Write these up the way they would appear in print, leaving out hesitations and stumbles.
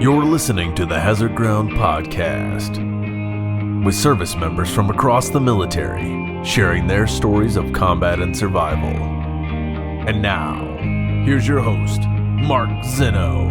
You're listening to the Hazard Ground Podcast, with service members from across the military sharing their stories of combat and survival. And now, here's your host, Mark Zeno.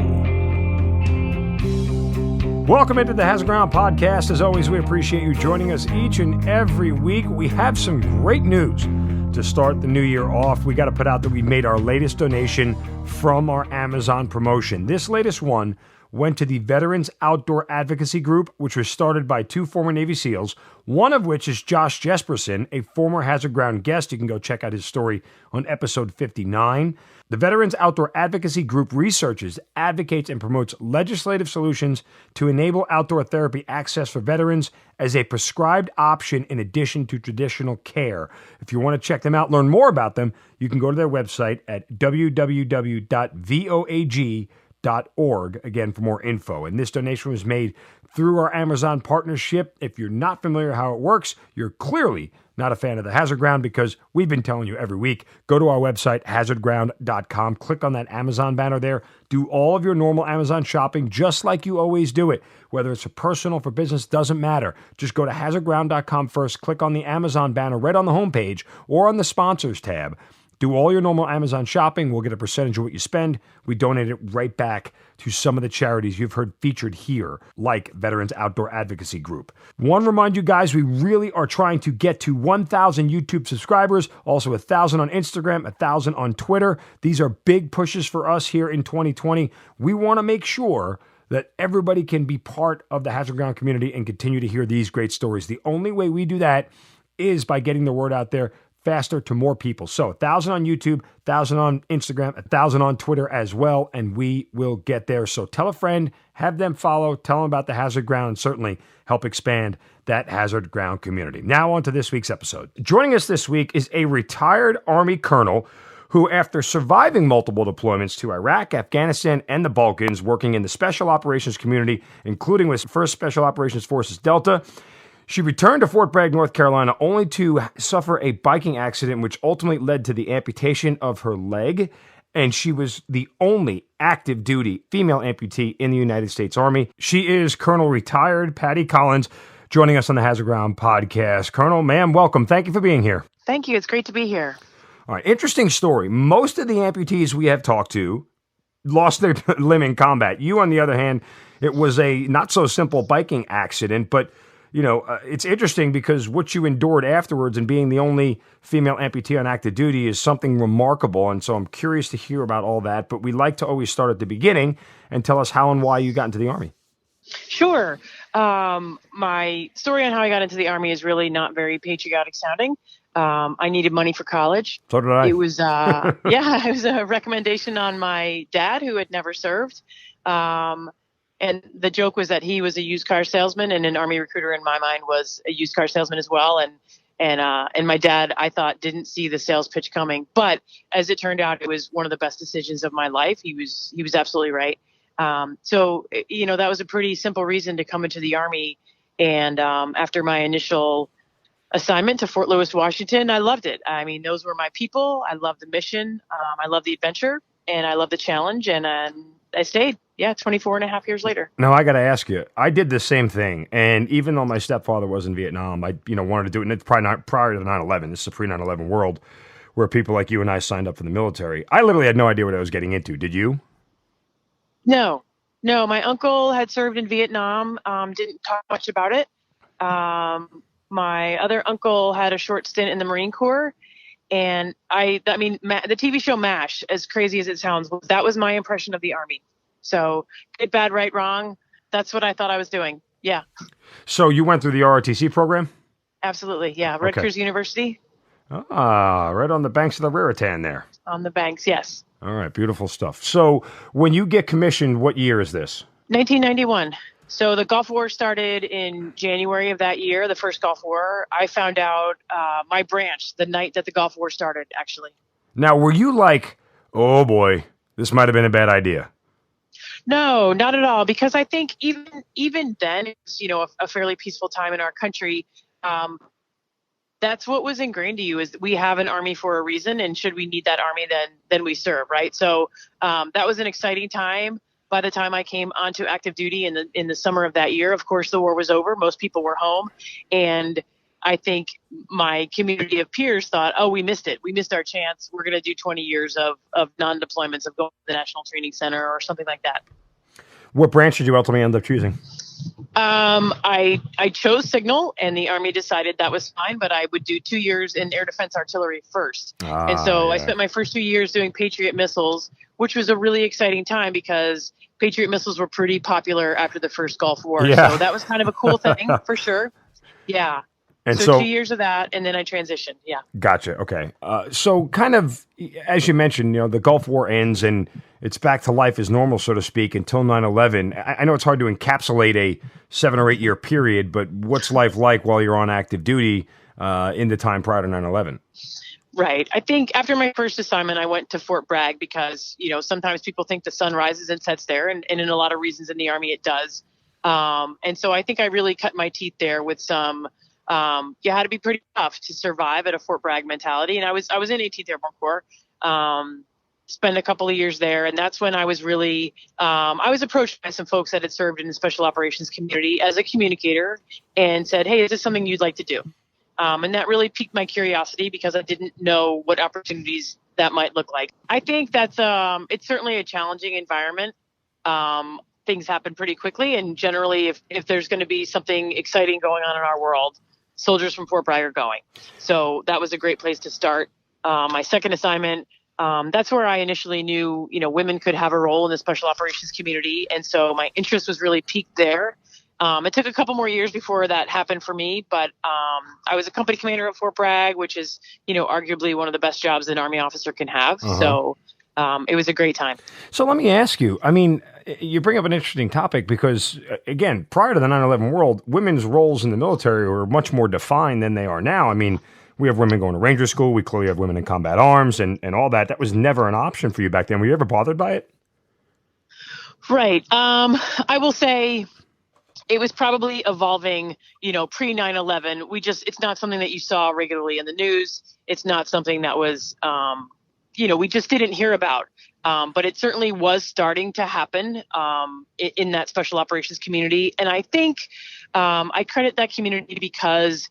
Welcome into the Hazard Ground Podcast. As always, we appreciate you joining us each and every week. We have some great news to start the new year off. We got to put out that we made our latest donation from our Amazon promotion. This latest one went to the Veterans Outdoor Advocacy Group, which was started by two former Navy SEALs, one of which is Josh Jesperson, a former Hazard Ground guest. You can go check out his story on episode 59. The Veterans Outdoor Advocacy Group researches, advocates, and promotes legislative solutions to enable outdoor therapy access for veterans as a prescribed option in addition to traditional care. If you want to check them out, learn more about them, you can go to their website at www.voag.org, again, for more info. And this donation was made through our Amazon partnership. If you're not familiar how it works, you're clearly not a fan of the Hazard Ground, because we've been telling you every week, go to our website, hazardground.com, click on that Amazon banner there, do all of your normal Amazon shopping just like you always do it. Whether it's for personal, for business, doesn't matter. Just go to hazardground.com first, click on the Amazon banner right on the homepage or on the sponsors tab. Do all your normal Amazon shopping. We'll get a percentage of what you spend. We donate it right back to some of the charities you've heard featured here, like Veterans Outdoor Advocacy Group. Want to remind you guys, we really are trying to get to 1,000 YouTube subscribers, also 1,000 on Instagram, 1,000 on Twitter. These are big pushes for us here in 2020. We want to make sure that everybody can be part of the Hazard Ground community and continue to hear these great stories. The only way we do that is by getting the word out there faster to more people. So 1,000 on YouTube, 1,000 on Instagram, 1,000 on Twitter as well, and we will get there. So tell a friend, have them follow, tell them about the Hazard Ground, and certainly help expand that Hazard Ground community. Now on to this week's episode. Joining us this week is a retired Army colonel who, after surviving multiple deployments to Iraq, Afghanistan, and the Balkans, working in the Special Operations community, including with 1st Special Operations Forces Delta, she returned to Fort Bragg, North Carolina, only to suffer a biking accident, which ultimately led to the amputation of her leg. And she was the only active duty female amputee in the United States Army. She is Colonel Retired Patti Collins, joining us on the Hazard Ground Podcast. Colonel, ma'am, welcome. Thank you for being here. Thank you. It's great to be here. All right. Interesting story. Most of the amputees we have talked to lost their limb in combat. You, on the other hand, it was a not so simple biking accident, but you know, it's interesting because what you endured afterwards and being the only female amputee on active duty is something remarkable. And so I'm curious to hear about all that. But we like to always start at the beginning and tell us how and why you got into the Army. Sure. My story on how I got into the Army is really not very patriotic sounding. I needed money for college. So did I. It was, it was a recommendation on my dad, who had never served. And the joke was that he was a used car salesman, and an Army recruiter in my mind was a used car salesman as well. And my dad, I thought, didn't see the sales pitch coming. But as it turned out, it was one of the best decisions of my life. He was absolutely right. So, you know, that was a pretty simple reason to come into the Army. And after my initial assignment to Fort Lewis, Washington, I loved it. I mean, those were my people. I loved the mission. I loved the adventure, and I loved the challenge. And I stayed. Yeah, 24 and a half years later. Now, I got to ask you, I did the same thing. And even though my stepfather was in Vietnam, I wanted to do it. And it's probably not prior to 9/11. This is a pre-9/11 world where people like you and I signed up for the military. I literally had no idea what I was getting into. Did you? No. My uncle had served in Vietnam. Didn't talk much about it. My other uncle had a short stint in the Marine Corps. And the TV show MASH, as crazy as it sounds, that was my impression of the Army. So good, bad, right, wrong. That's what I thought I was doing. Yeah. So you went through the ROTC program? Absolutely. Yeah. Rutgers University. Ah, right on the banks of the Raritan there. On the banks. Yes. All right. Beautiful stuff. So when you get commissioned, what year is this? 1991. So the Gulf War started in January of that year, the first Gulf War. I found out my branch the night that the Gulf War started, actually. Now, were you like, oh boy, this might have been a bad idea? No, not at all. Because I think even then, it's, a fairly peaceful time in our country. That's what was ingrained to you, is that we have an Army for a reason, and should we need that Army, then we serve, right? So that was an exciting time. by the time I came onto active duty in the summer of that year, of course, the war was over. Most people were home. And I think my community of peers thought, oh, we missed it. We missed our chance. We're going to do 20 years of non-deployments, of going to the National Training Center or something like that. What branch did you ultimately end up choosing? I chose Signal, and the Army decided that was fine, but I would do 2 years in Air Defense Artillery first. And so I spent my first 2 years doing Patriot missiles, which was a really exciting time because Patriot missiles were pretty popular after the first Gulf War. Yeah. So that was kind of a cool thing for sure. Yeah. And so 2 years of that, and then I transitioned. Yeah. Gotcha. Okay. So kind of, as you mentioned, the Gulf War ends and it's back to life as normal, so to speak, until 9/11. I know it's hard to encapsulate a 7 or 8 year period, but what's life like while you're on active duty in the time prior to 9/11? Right. I think after my first assignment, I went to Fort Bragg because, sometimes people think the sun rises and sets there, and in a lot of reasons in the Army it does. And so I think I really cut my teeth there with some. You had to be pretty tough to survive at a Fort Bragg mentality. And I was in 18th Airborne Corps, spent a couple of years there. And that's when I was really, I was approached by some folks that had served in the special operations community as a communicator and said, hey, is this something you'd like to do? And that really piqued my curiosity because I didn't know what opportunities that might look like. I think that's, it's certainly a challenging environment. Things happen pretty quickly. And generally, if there's going to be something exciting going on in our world, soldiers from Fort Bragg are going. So that was a great place to start. My second assignment, that's where I initially knew, women could have a role in the special operations community. And so my interest was really piqued there. It took a couple more years before that happened for me, but I was a company commander at Fort Bragg, which is, arguably one of the best jobs an Army officer can have. So it was a great time. So let me ask you, you bring up an interesting topic because, again, prior to the 9/11 world, women's roles in the military were much more defined than they are now. We have women going to Ranger School. We clearly have women in combat arms and all that. That was never an option for you back then. Were you ever bothered by it? Right. I will say it was probably evolving, pre 9/11. It's not something that you saw regularly in the news. It's not something that was, we just didn't hear about. But it certainly was starting to happen in that special operations community. And I think I credit that community because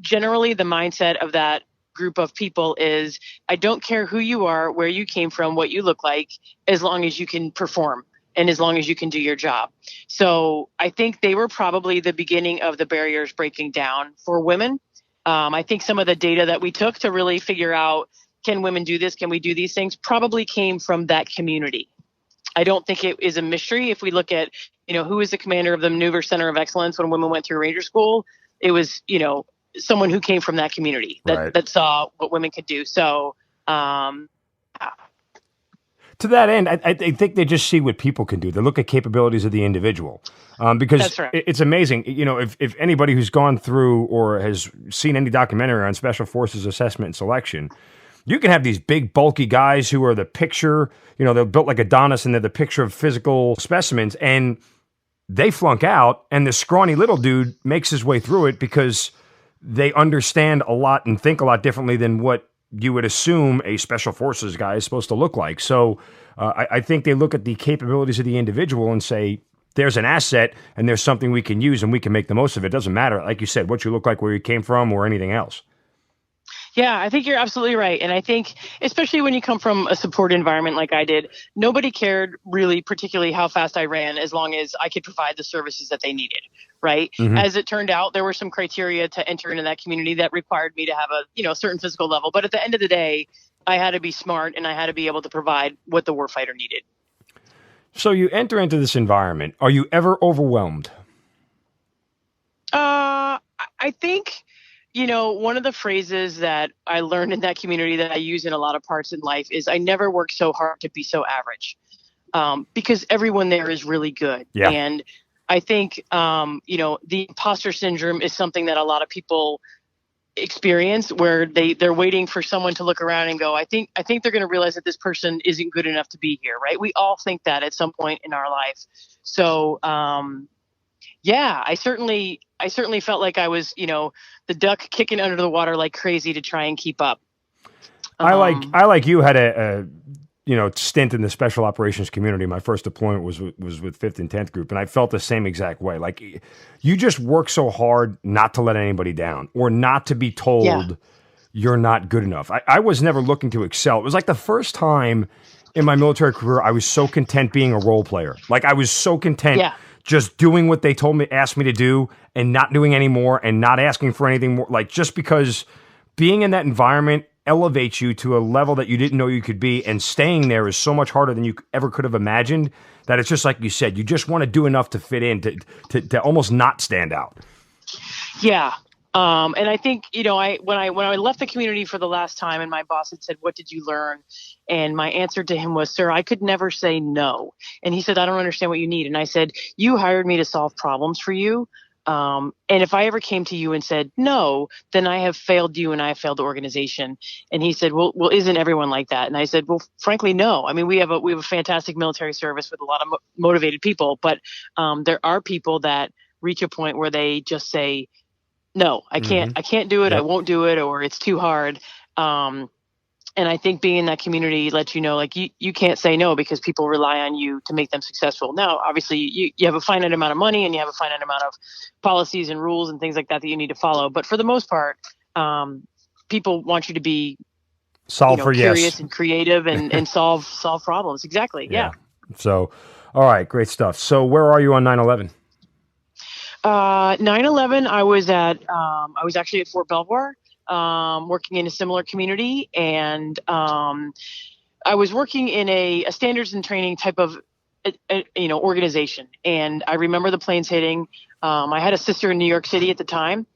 generally the mindset of that group of people is, I don't care who you are, where you came from, what you look like, as long as you can perform and as long as you can do your job. So I think they were probably the beginning of the barriers breaking down for women. I think some of the data that we took to really figure out, can women do this? Can we do these things? Probably came from that community. I don't think it is a mystery. If we look at, who is the commander of the Maneuver Center of Excellence when women went through Ranger School, it was, someone who came from that community that saw what women could do. So, to that end, I think they just see what people can do. They look at capabilities of the individual. Because that's right. It's amazing. If anybody who's gone through or has seen any documentary on Special Forces assessment and selection, you can have these big, bulky guys who are the picture, they're built like Adonis and they're the picture of physical specimens, and they flunk out, and the scrawny little dude makes his way through it because they understand a lot and think a lot differently than what you would assume a Special Forces guy is supposed to look like. So I think they look at the capabilities of the individual and say, there's an asset and there's something we can use and we can make the most of it. It doesn't matter, like you said, what you look like, where you came from, or anything else. Yeah, I think you're absolutely right. And I think, especially when you come from a support environment like I did, nobody cared really particularly how fast I ran as long as I could provide the services that they needed, right? Mm-hmm. As it turned out, there were some criteria to enter into that community that required me to have a certain physical level. But at the end of the day, I had to be smart and I had to be able to provide what the warfighter needed. So you enter into this environment. Are you ever overwhelmed? I think... one of the phrases that I learned in that community that I use in a lot of parts in life is I never worked so hard to be so average, because everyone there is really good. Yeah. And I think, the imposter syndrome is something that a lot of people experience where they're waiting for someone to look around and go, I think they're going to realize that this person isn't good enough to be here. Right. We all think that at some point in our life. So, yeah, I certainly felt like I was, the duck kicking under the water like crazy to try and keep up. I like you had a stint in the special operations community, my first deployment was with 5th and 10th Group, and I felt the same exact way. Like, you just work so hard not to let anybody down or not to be told you're not good enough. I was never looking to excel. It was like the first time in my military career I was so content being a role player. Like, I was so content just doing what they asked me to do and not doing any more and not asking for anything more. Like, just because being in that environment elevates you to a level that you didn't know you could be, and staying there is so much harder than you ever could have imagined, that it's just like you said, you just want to do enough to fit in, to almost not stand out. Yeah. And I think, when I left the community for the last time and my boss had said, "What did you learn?" And my answer to him was, "Sir, I could never say no." And he said, "I don't understand what you need." And I said, "You hired me to solve problems for you. And if I ever came to you and said no, then I have failed you and I have failed the organization." And he said, well, isn't everyone like that? And I said, well, frankly, no. I mean, we have a fantastic military service with a lot of motivated people, but there are people that reach a point where they just say, "No, I can't do it. I won't do it," or "It's too hard." And I think being in that community lets you know, like, you can't say no because people rely on you to make them successful. Now, obviously, you have a finite amount of money and you have a finite amount of policies and rules and things like that you need to follow. But for the most part, people want you to be curious and creative and solve problems. Exactly. Yeah. So, all right, great stuff. So where are you on 9/11? 9/11, I was actually at Fort Belvoir. Working in a similar community, and I was working in a standards and training type of organization. And I remember the planes hitting. I had a sister in New York City at the time,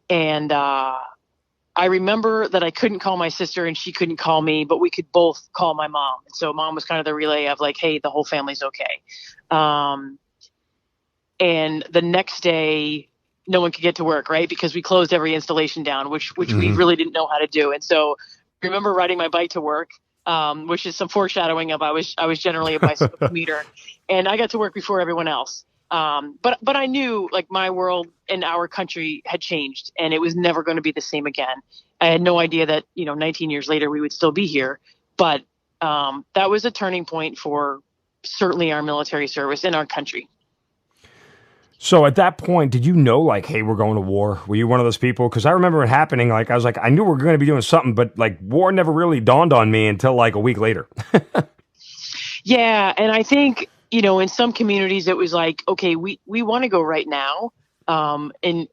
and I remember that I couldn't call my sister and she couldn't call me, but we could both call my mom. And so mom was kind of the relay of like, "Hey, the whole family's okay." And the next day, no one could get to work, right? Because we closed every installation down, which we really didn't know how to do. And so I remember riding my bike to work, which is some foreshadowing of I was generally a bicycle commuter, and I got to work before everyone else. But I knew, like, my world and our country had changed, and it was never going to be the same again. I had no idea that 19 years later we would still be here, but that was a turning point for certainly our military service in our country. So at that point, did you know, like, hey, we're going to war? Were you one of those people? Because I remember it happening. Like, I was like, I knew we were going to be doing something, but like, war never really dawned on me until like a week later. Yeah. And I think, in some communities it was like, okay, we want to go right now. And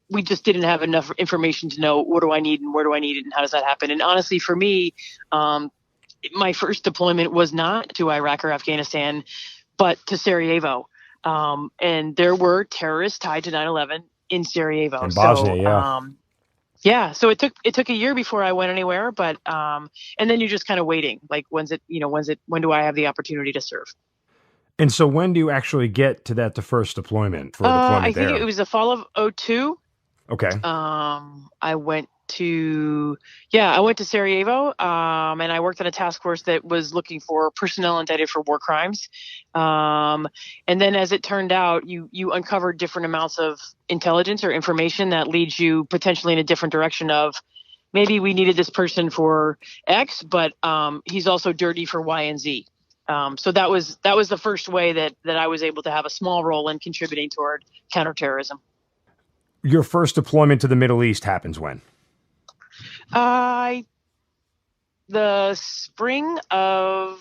we just didn't have enough information to know, what do I need and where do I need it and how does that happen? And honestly, for me, my first deployment was not to Iraq or Afghanistan, but to Sarajevo. And there were terrorists tied to 9/11 in Sarajevo. In Bosnia, so it took a year before I went anywhere, but, and then you're just kind of waiting, like, when do I have the opportunity to serve? And so when do you actually get to the first deployment for deployment I think it was the fall of 2002. Okay. I went to Sarajevo, and I worked on a task force that was looking for personnel indicted for war crimes. And then, as it turned out, you uncovered different amounts of intelligence or information that leads you potentially in a different direction of, maybe we needed this person for X, but he's also dirty for Y and Z. So that was the first way that I was able to have a small role in contributing toward counterterrorism. Your first deployment to the Middle East happens when? The spring of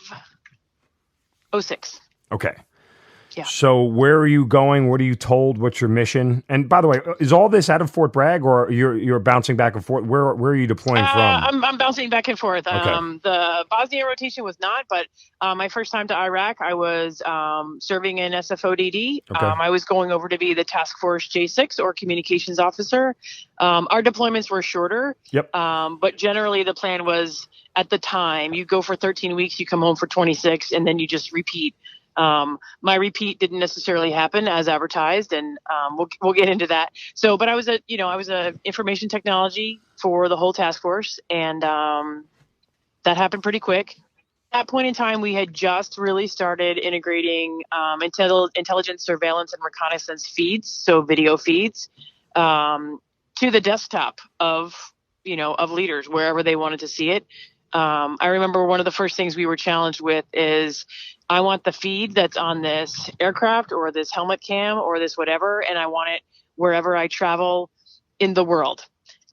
2006. Okay. Yeah. So where are you going? What are you told? What's your mission? And by the way, is all this out of Fort Bragg, or you're bouncing back and forth? Where are you deploying from? I'm bouncing back and forth. Okay. The Bosnia rotation was not, but my first time to Iraq, I was serving in SFODD. Okay. I was going over to be the Task Force J6 or Communications Officer. Our deployments were shorter. Yep. But generally the plan was, at the time, you go for 13 weeks, you come home for 26, and then you just repeat. My repeat didn't necessarily happen as advertised, and we'll get into that. So, but I was a information technology for the whole task force, and that happened pretty quick. At that point in time, we had just really started integrating intelligence, surveillance, and reconnaissance feeds, so video feeds, to the desktop of leaders wherever they wanted to see it. I remember one of the first things we were challenged with is, I want the feed that's on this aircraft or this helmet cam or this whatever, and I want it wherever I travel in the world.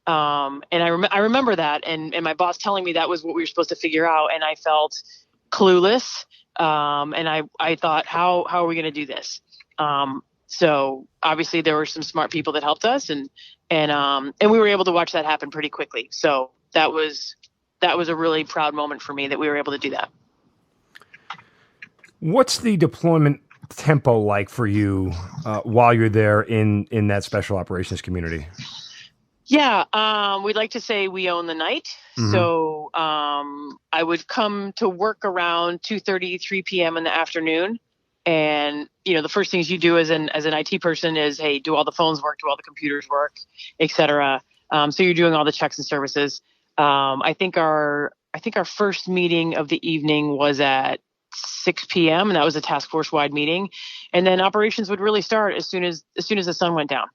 And I remember that, and my boss telling me that was what we were supposed to figure out, and I felt clueless. And I thought, how are we going to do this? So obviously there were some smart people that helped us, and we were able to watch that happen pretty quickly. So that was a really proud moment for me that we were able to do that. What's the deployment tempo like for you while you're there in that special operations community? Yeah, we'd like to say we own the night. Mm-hmm. So I would come to work around 2:30, 3 p.m. in the afternoon. And, the first things you do as an IT person is, hey, do all the phones work, do all the computers work, et cetera. So you're doing all the checks and services. I think our first meeting of the evening was at 6 p.m. and that was a task force wide meeting. And then operations would really start as soon as the sun went down.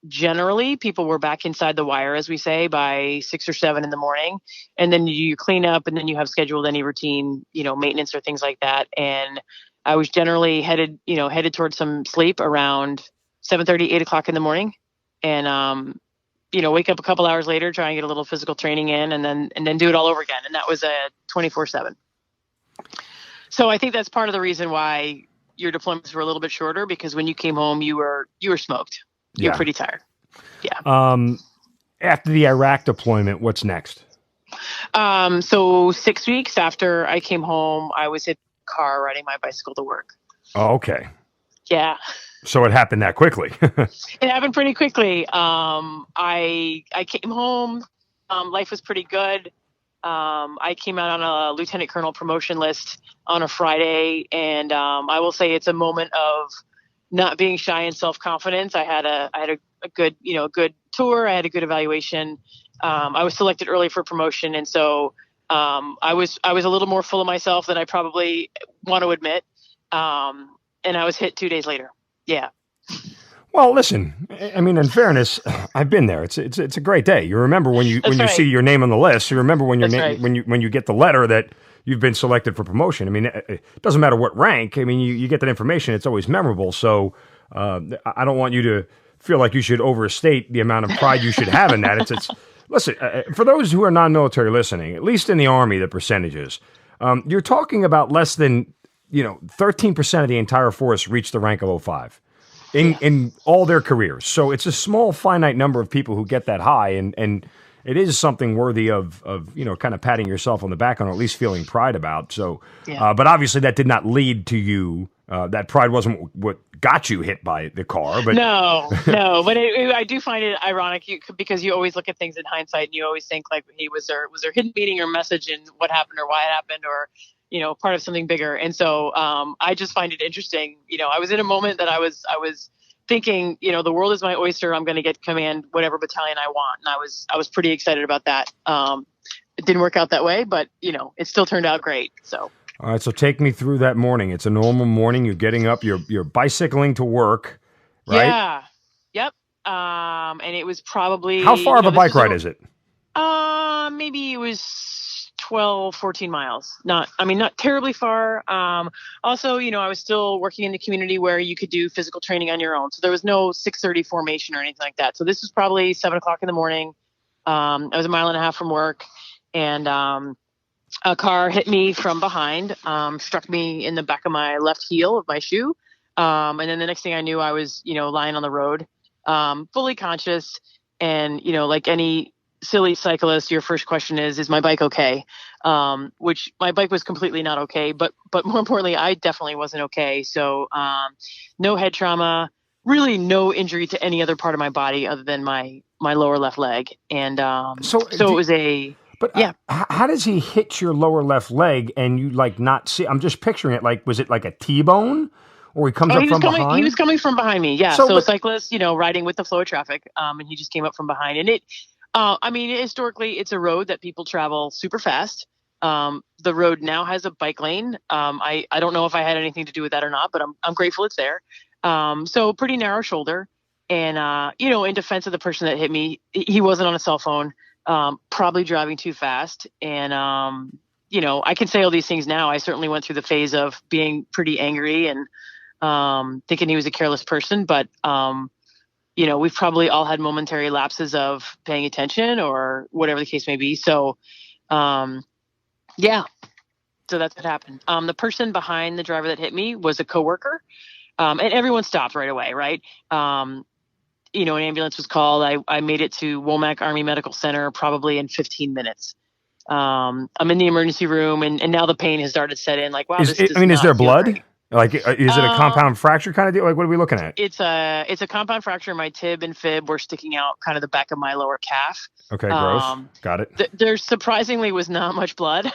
Generally people were back inside the wire, as we say, by 6 or 7 in the morning. And then you clean up, and then you have scheduled any routine, maintenance or things like that. And I was generally headed towards some sleep around 7:30, 8 o'clock in the morning. And, wake up a couple hours later, try and get a little physical training in, and then do it all over again. And that was a 24/7. So I think that's part of the reason why your deployments were a little bit shorter, because when you came home, you were smoked. You're pretty tired. Yeah. After the Iraq deployment, what's next? So 6 weeks after I came home, I was in the car riding my bicycle to work. Oh, okay. Yeah. So it happened that quickly. It happened pretty quickly. I came home. Life was pretty good. I came out on a lieutenant colonel promotion list on a Friday, and I will say it's a moment of not being shy and self-confidence. I had a good, good tour. I had a good evaluation. I was selected early for promotion, and so I was a little more full of myself than I probably want to admit. And I was hit 2 days later. Yeah. Well, listen, I mean, in fairness, I've been there. It's a great day. You remember when you see your name on the list. You remember when when you get the letter that you've been selected for promotion. I mean, it doesn't matter what rank. I mean, you get that information. It's always memorable. So I don't want you to feel like you should overstate the amount of pride you should have in that. It's listen, for those who are non-military listening, at least in the Army, the percentages, you're talking about less than 13% of the entire force reach the rank of 05. In all their careers. So it's a small, finite number of people who get that high, and it is something worthy of kind of patting yourself on the back on, or at least feeling pride about. So, but obviously that did not lead to you. That pride wasn't what got you hit by the car. But no. But I do find it ironic because you always look at things in hindsight, and you always think like, hey, was there hidden meaning or message in what happened or why it happened, or part of something bigger. And so I just find it interesting. I was in a moment that I was thinking, the world is my oyster. I'm going to get command whatever battalion I want. And I was pretty excited about that. It didn't work out that way, but it still turned out great. So. All right. So take me through that morning. It's a normal morning. You're getting up, you're bicycling to work, right? Yeah. Yep. And it was probably, how far of a bike ride is it? Maybe it was 12, 14 miles. Not terribly far. Also, I was still working in the community where you could do physical training on your own. So there was no 6:30 formation or anything like that. So this was probably 7 o'clock in the morning. I was a mile and a half from work, and a car hit me from behind, struck me in the back of my left heel of my shoe. And then the next thing I knew, I was, lying on the road, fully conscious. And, like any silly cyclist, your first question is my bike okay? Which my bike was completely not okay, but more importantly, I definitely wasn't okay. So, no head trauma, really no injury to any other part of my body other than my lower left leg. And, so it was a, but yeah. How does he hit your lower left leg and you not see? I'm just picturing it. Was it like a T-bone? Or he comes up from behind? He was coming from behind me, yeah. So a cyclist, riding with the flow of traffic, and he just came up from behind. And it, historically, it's a road that people travel super fast. The road now has a bike lane. I don't know if I had anything to do with that or not, but I'm grateful it's there. So pretty narrow shoulder. And, in defense of the person that hit me, he wasn't on a cell phone. probably driving too fast. And, I can say all these things now. I certainly went through the phase of being pretty angry and thinking he was a careless person. But, we've probably all had momentary lapses of paying attention or whatever the case may be. So, yeah. So that's what happened. The person behind the driver that hit me was a coworker, and everyone stopped right away. Right. An ambulance was called. I made it to Womack Army Medical Center probably in 15 minutes. I'm in the emergency room, and now the pain has started to set in. Like, wow, is there blood? Great. Like, is it a compound fracture kind of deal? Like, what are we looking at? It's a compound fracture. My tib and fib were sticking out kind of the back of my lower calf. Okay, gross. Got it. There surprisingly was not much blood.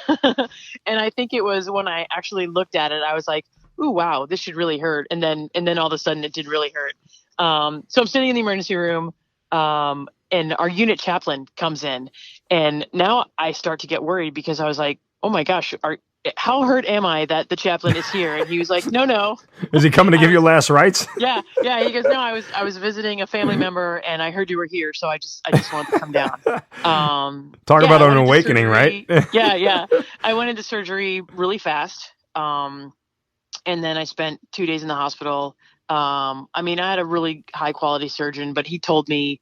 And I think it was when I actually looked at it, I was like, ooh, wow, this should really hurt. And then all of a sudden it did really hurt. So I'm sitting in the emergency room, and our unit chaplain comes in, and now I start to get worried because I was like, oh my gosh, how hurt am I that the chaplain is here? And he was like, no. Is he coming to give you last rites? Yeah. He goes, no, I was visiting a family member, and I heard you were here, so I just wanted to come down. Talk about an awakening, right? Yeah. I went into surgery really fast, and then I spent 2 days in the hospital. I had a really high quality surgeon, but he told me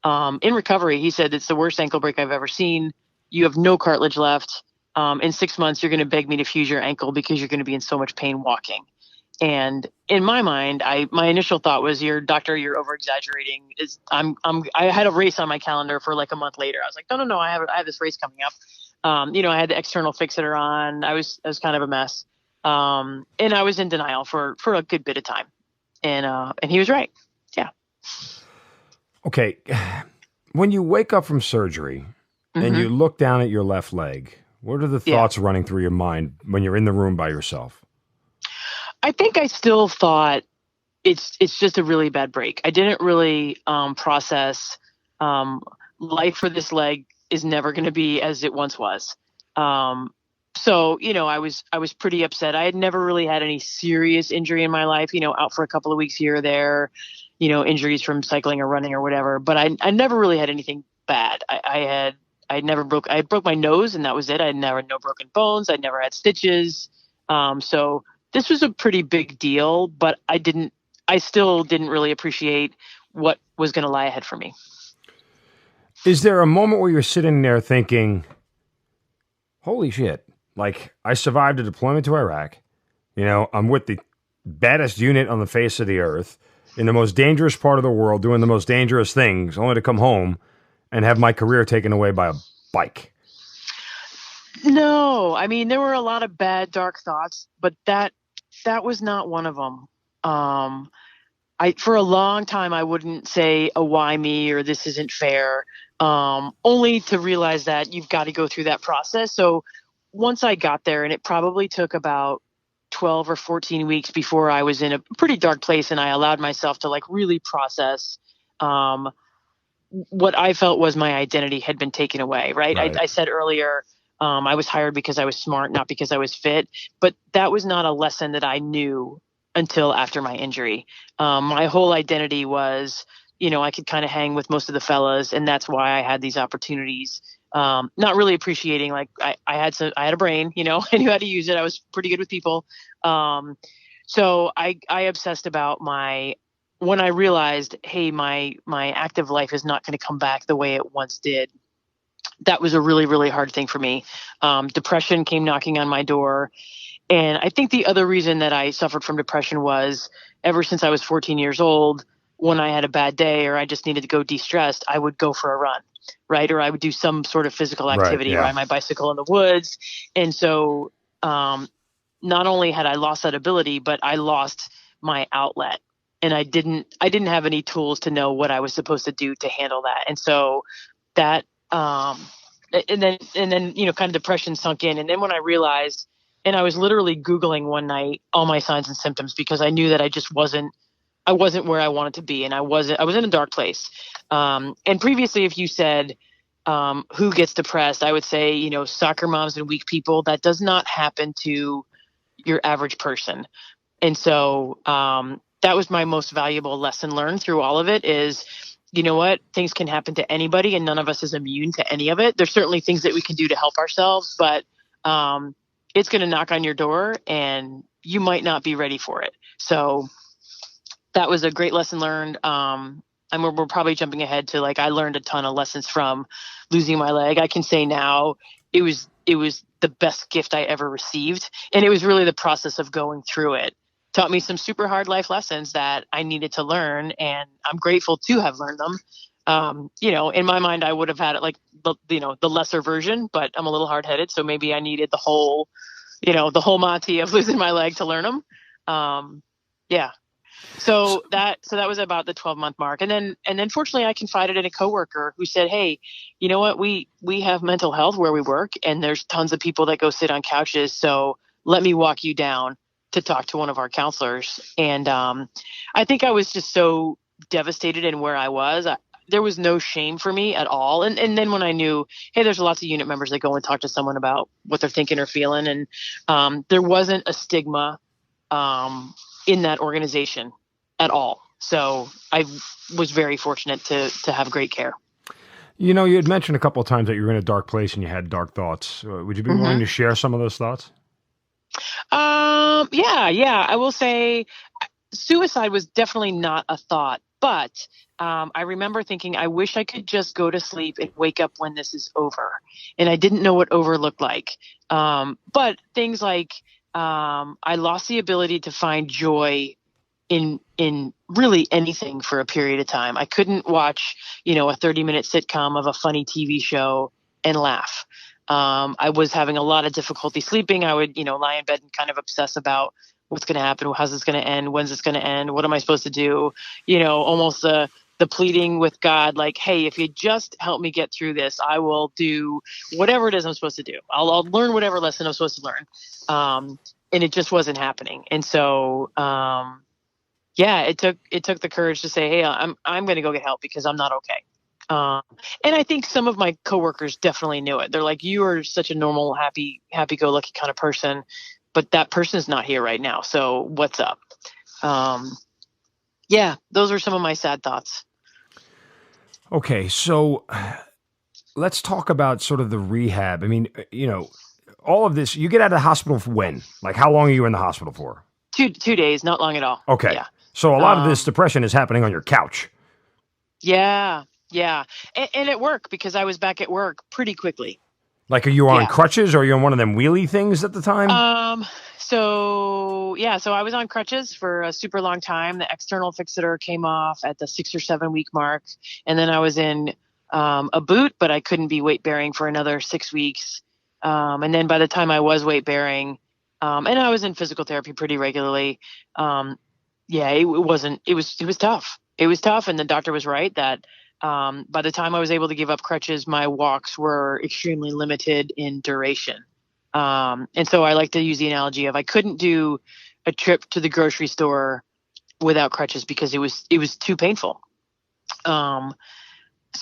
in recovery, he said, it's the worst ankle break I've ever seen. You have no cartilage left. In 6 months, you're going to beg me to fuse your ankle because you're going to be in so much pain walking. And in my mind, my initial thought was, you're over exaggerating. I had a race on my calendar for like a month later. I was like, no, I have this race coming up. I had the external fixator on. I was kind of a mess. And I was in denial for a good bit of time. And he was right. Yeah. Okay. When you wake up from surgery and you look down at your left leg, what are the thoughts running through your mind when you're in the room by yourself? I think I still thought it's just a really bad break. I didn't really process life for this leg is never going to be as it once was. So, I was pretty upset. I had never really had any serious injury in my life, out for a couple of weeks here or there, injuries from cycling or running or whatever. But I never really had anything bad. I broke my nose, and that was it. I had no broken bones. I never had stitches. So this was a pretty big deal, but I still didn't really appreciate what was going to lie ahead for me. Is there a moment where you're sitting there thinking, holy shit, like, I survived a deployment to Iraq. I'm with the baddest unit on the face of the earth in the most dangerous part of the world, doing the most dangerous things, only to come home and have my career taken away by a bike. No, there were a lot of bad, dark thoughts, but that was not one of them. For a long time, I wouldn't say a why me or this isn't fair, only to realize that you've got to go through that process. So once I got there, and it probably took about 12 or 14 weeks before I was in a pretty dark place, and I allowed myself to really process what I felt was my identity had been taken away. Right. I said earlier, I was hired because I was smart, not because I was fit, but that was not a lesson that I knew until after my injury. My whole identity was, I could kind of hang with most of the fellas, and that's why I had these opportunities. Not really appreciating, I had a brain, I knew how to use it. I was pretty good with people. So I obsessed about when I realized, hey, my active life is not going to come back the way it once did. That was a really, really hard thing for me. Depression came knocking on my door. And I think the other reason that I suffered from depression was ever since I was 14 years old, when I had a bad day or I just needed to go de-stressed, I would go for a run, right? Or I would do some sort of physical activity, ride my bicycle in the woods. And so not only had I lost that ability, but I lost my outlet. And I didn't have any tools to know what I was supposed to do to handle that. And so that, and then, kind of depression sunk in. And then when I realized, and I was literally Googling one night all my signs and symptoms, because I knew that I wasn't where I wanted to be. And I was in a dark place. And previously, if you said, who gets depressed, I would say, soccer moms and weak people. That does not happen to your average person. And so, that was my most valuable lesson learned through all of it is, you know what, things can happen to anybody and none of us is immune to any of it. There's certainly things that we can do to help ourselves, but it's going to knock on your door and you might not be ready for it. So that was a great lesson learned. And we're probably jumping ahead to, like, I learned a ton of lessons from losing my leg. I can say now it was the best gift I ever received. And it was really the process of going through it. Taught me some super hard life lessons that I needed to learn. And I'm grateful to have learned them. In my mind, I would have had it like, the lesser version, but I'm a little hard headed. So maybe I needed the whole Monty of losing my leg to learn them. Yeah. So that was about the 12-month mark. And then fortunately I confided in a coworker who said, hey, you know what, we have mental health where we work and there's tons of people that go sit on couches. So let me walk you down to talk to one of our counselors. And I think I was just so devastated in where I was. There was no shame for me at all. And then when I knew, hey, there's lots of unit members that go and talk to someone about what they're thinking or feeling. And there wasn't a stigma in that organization at all. So I was very fortunate to have great care. You know, you had mentioned a couple of times that you were in a dark place and you had dark thoughts. Would you be willing to share some of those thoughts? Yeah. I will say suicide was definitely not a thought, but I remember thinking, I wish I could just go to sleep and wake up when this is over. And I didn't know what over looked like. But things like I lost the ability to find joy in really anything for a period of time. I couldn't watch, a 30-minute sitcom of a funny TV show and laugh. I was having a lot of difficulty sleeping. I would, lie in bed and kind of obsess about what's going to happen. How's this going to end? When's this going to end? What am I supposed to do? Almost the pleading with God, like, hey, if you just help me get through this, I will do whatever it is I'm supposed to do. I'll learn whatever lesson I'm supposed to learn. And it just wasn't happening. And so, it took the courage to say, hey, I'm going to go get help because I'm not okay. And I think some of my coworkers definitely knew it. They're like, you are such a normal, happy-go-lucky kind of person, but that person is not here right now. So what's up? Those are some of my sad thoughts. Okay, so let's talk about sort of the rehab. I mean, all of this, you get out of the hospital for when? Like, how long are you in the hospital for? 2 days, not long at all. Okay. Yeah. So a lot of this depression is happening on your couch. Yeah. And at work, because I was back at work pretty quickly. Like, are you on crutches or are you on one of them wheelie things at the time? So I was on crutches for a super long time. The external fixator came off at the 6 or 7 week mark. And then I was in a boot, but I couldn't be weight bearing for another 6 weeks. And then by the time I was weight bearing, and I was in physical therapy pretty regularly. It was tough. It was tough. And the doctor was right that by the time I was able to give up crutches, my walks were extremely limited in duration. And so I like to use the analogy of I couldn't do a trip to the grocery store without crutches because it was too painful. And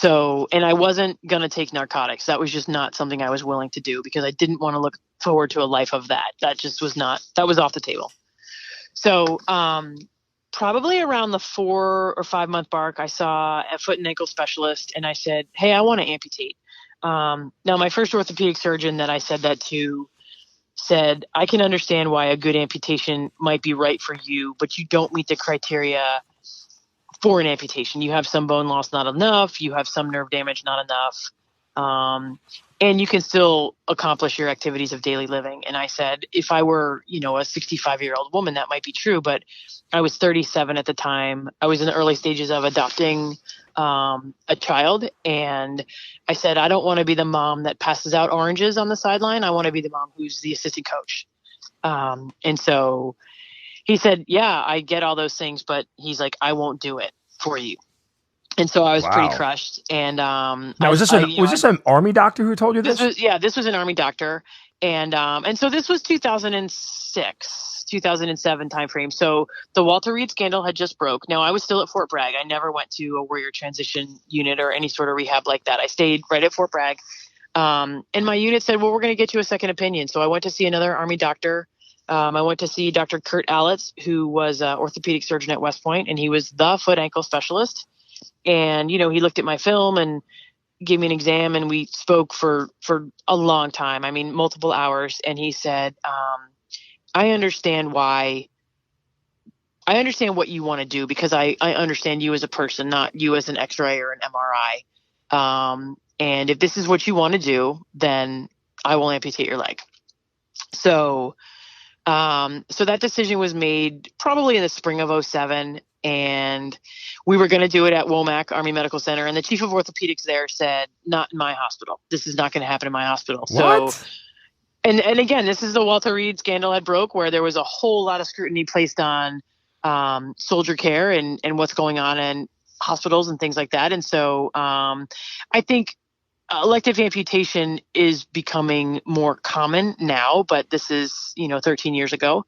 I wasn't going to take narcotics. That was just not something I was willing to do because I didn't want to look forward to a life of that. That just was that was off the table. So, probably around the 4 or 5 month mark, I saw a foot and ankle specialist and I said, hey, I want to amputate. Now my first orthopedic surgeon that I said that to said, I can understand why a good amputation might be right for you, but you don't meet the criteria for an amputation. You have some bone loss, not enough. You have some nerve damage, not enough. And you can still accomplish your activities of daily living. And I said, if I were, a 65-year-old woman, that might be true. But I was 37 at the time. I was in the early stages of adopting a child. And I said, I don't want to be the mom that passes out oranges on the sideline. I want to be the mom who's the assistant coach. And so he said, yeah, I get all those things, but he's like, I won't do it for you. And so I was pretty crushed. And now, was this an Army doctor who told you this? This was an Army doctor. And so this was 2006, 2007 timeframe. So the Walter Reed scandal had just broke. Now I was still at Fort Bragg. I never went to a warrior transition unit or any sort of rehab like that. I stayed right at Fort Bragg. And my unit said, well, we're going to get you a second opinion. So I went to see another Army doctor. I went to see Dr. Kurt Allitz, who was an orthopedic surgeon at West Point, and he was the foot ankle specialist. And, he looked at my film and gave me an exam, and we spoke for a long time. I mean, multiple hours. And he said, I understand what you want to do, because I understand you as a person, not you as an X-ray or an MRI. And if this is what you want to do, then I will amputate your leg. So that decision was made probably in the spring of 2007, and we were going to do it at Womack Army Medical Center. And the chief of orthopedics there said, not in my hospital. This is not going to happen in my hospital. What? So, and again, this is the Walter Reed scandal had broke, where there was a whole lot of scrutiny placed on soldier care and what's going on in hospitals and things like that. And so I think elective amputation is becoming more common now, but this is, 13 years ago,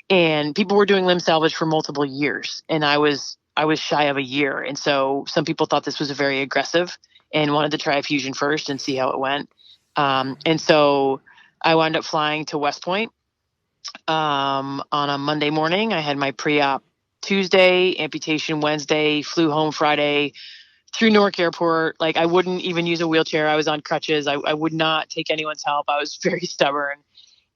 and people were doing limb salvage for multiple years, and I was shy of a year. And so some people thought this was very aggressive and wanted to try a fusion first and see how it went. And so I wound up flying to West Point on a Monday morning. I had my pre-op Tuesday, amputation Wednesday, flew home Friday through Newark Airport. Like, I wouldn't even use a wheelchair. I was on crutches. I would not take anyone's help. I was very stubborn,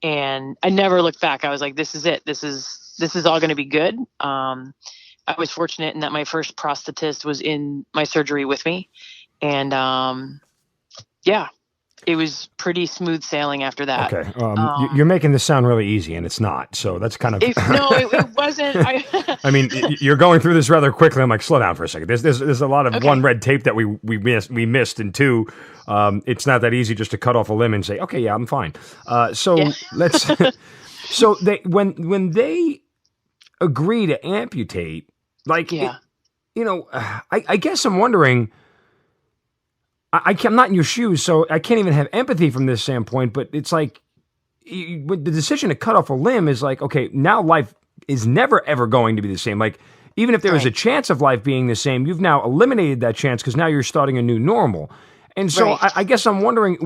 and I never looked back. I was like, this is it. This is all going to be good. I was fortunate in that my first prosthetist was in my surgery with me. And it was pretty smooth sailing after that. Okay. You're making this sound really easy, and it's not. So that's kind of... it wasn't. I mean, you're going through this rather quickly. I'm like, slow down for a second. There's a lot of, one, red tape that we missed, and two, it's not that easy just to cut off a limb and say, okay, yeah, I'm fine. Let's... So when they agree to amputate, like, I guess I'm wondering... I'm not in your shoes, so I can't even have empathy from this standpoint, but it's like the decision to cut off a limb is like, okay, now life is never, ever going to be the same. Like, even if there was a chance of life being the same, you've now eliminated that chance because now you're starting a new normal. And so I guess I'm wondering,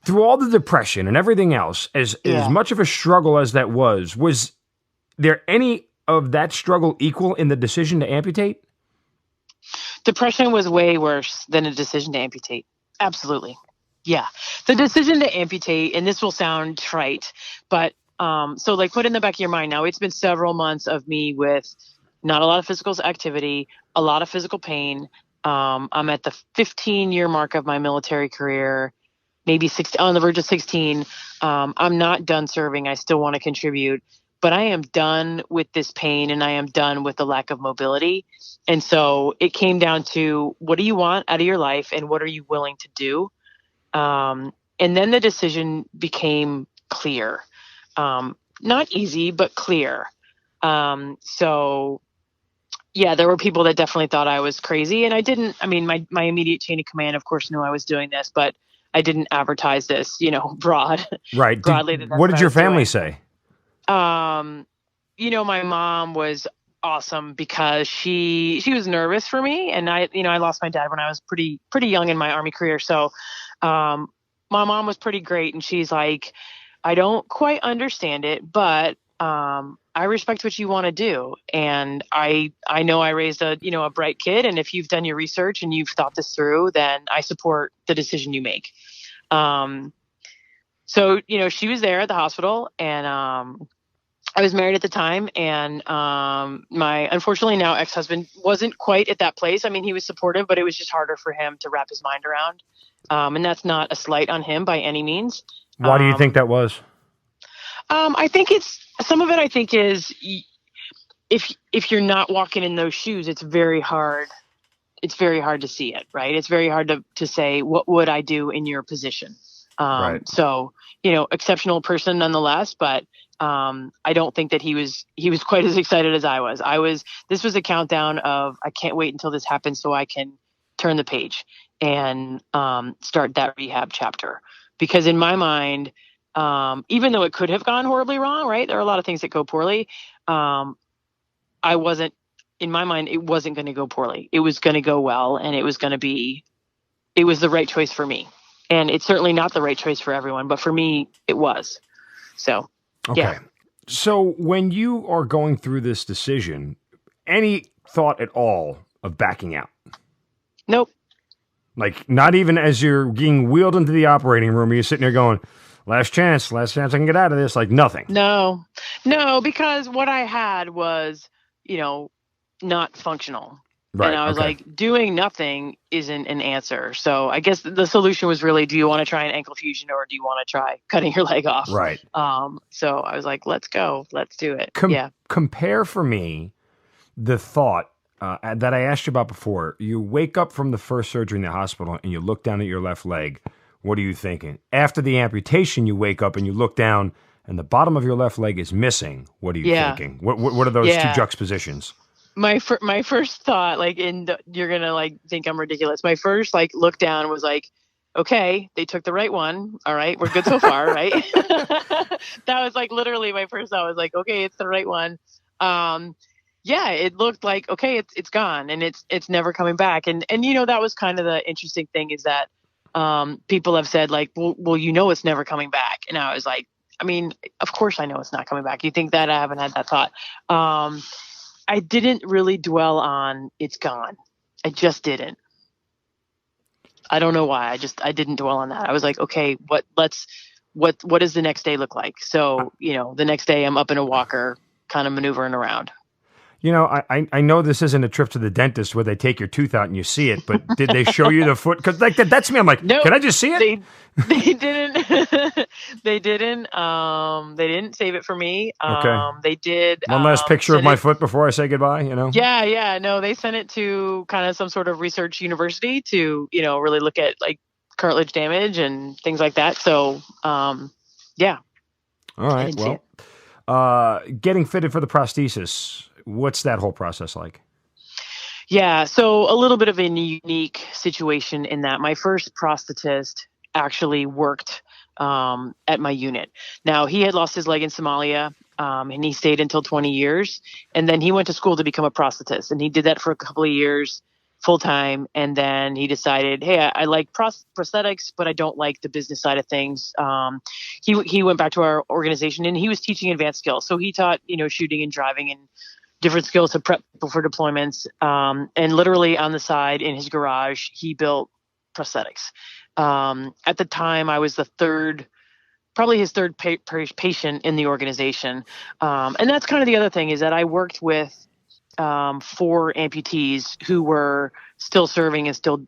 through all the depression and everything else, as much of a struggle as that was there any of that struggle equal in the decision to amputate? Depression was way worse than a decision to amputate. Absolutely. Yeah. The decision to amputate, and this will sound trite, but so like put in the back of your mind now, it's been several months of me with not a lot of physical activity, a lot of physical pain. I'm at the 15-year mark of my military career, maybe 16, on the verge of 16. I'm not done serving. I still want to contribute, but I am done with this pain, and I am done with the lack of mobility. And so it came down to, what do you want out of your life, and what are you willing to do? And then the decision became clear. Not easy, but clear. So yeah, there were people that definitely thought I was crazy, and my immediate chain of command, of course, knew I was doing this, but I didn't advertise this, broadly. What did your family say? My mom was awesome because she was nervous for me, and I lost my dad when I was pretty young in my Army career. So, my mom was pretty great, and she's like, I don't quite understand it, but, I respect what you want to do. And I know I raised a bright kid. And if you've done your research and you've thought this through, then I support the decision you make. So, she was there at the hospital, and, I was married at the time, and my unfortunately now ex-husband wasn't quite at that place. I mean, he was supportive, but it was just harder for him to wrap his mind around. And that's not a slight on him by any means. Why do you think that was? I think some of it I think is if you're not walking in those shoes, it's very hard. It's very hard to see it, right? It's very hard to say, what would I do in your position? Right. So, exceptional person nonetheless, but I don't think that he was quite as excited as I was. This was a countdown of, I can't wait until this happens so I can turn the page and start that rehab chapter. Because in my mind, even though it could have gone horribly wrong, right? There are a lot of things that go poorly. In my mind, it wasn't going to go poorly. It was going to go well, and it was the right choice for me. And it's certainly not the right choice for everyone, but for me, it was. So, okay. Yeah. So when you are going through this decision, any thought at all of backing out? Nope. Like, not even as you're being wheeled into the operating room, are you sitting there going, last chance I can get out of this? Like, nothing. No, because what I had was, you know, not functional. Right. And I was okay. like, doing nothing isn't an answer. So I guess the solution was really, do you want to try an ankle fusion or do you want to try cutting your leg off? Right. So I was like, let's go. Let's do it. Compare for me the thought that I asked you about before. You wake up from the first surgery in the hospital and you look down at your left leg. What are you thinking? After the amputation, you wake up and you look down and the bottom of your left leg is missing. What are you thinking? What are those two juxtapositions? My first thought, like, you're gonna like think I'm ridiculous. My first like look down was like, okay, they took the right one. All right, we're good so far, right? That was like literally my first thought was like, okay, it's the right one. It looked like, okay, it's gone and it's never coming back. And that was kind of the interesting thing is that people have said like, well, it's never coming back. And I was like, I mean, of course I know it's not coming back. You think that? I haven't had that thought. I didn't really dwell on it's gone. I just didn't. I don't know why. I didn't dwell on that. I was like, okay, what does the next day look like? So, the next day I'm up in a walker kind of maneuvering around. I know this isn't a trip to the dentist where they take your tooth out and you see it, but did they show you the foot? Because like that's me. I'm like, nope, can I just see it? They didn't. They didn't. They didn't save it for me. Okay. They did. One last picture of my foot before I say goodbye. Yeah. No, they sent it to kind of some sort of research university to really look at like cartilage damage and things like that. So, yeah. All right. Well, getting fitted for the prosthesis. What's that whole process like? Yeah, so a little bit of a unique situation in that my first prosthetist actually worked at my unit. Now, he had lost his leg in Somalia, and he stayed until 20 years. And then he went to school to become a prosthetist. And he did that for a couple of years full time. And then he decided, hey, I like prosthetics, but I don't like the business side of things. He went back to our organization and he was teaching advanced skills. So he taught, shooting and driving and different skills to prep people for deployments. And literally on the side in his garage, he built prosthetics. At the time, I was probably his third patient in the organization. And that's kind of the other thing is that I worked with 4 amputees who were still serving and still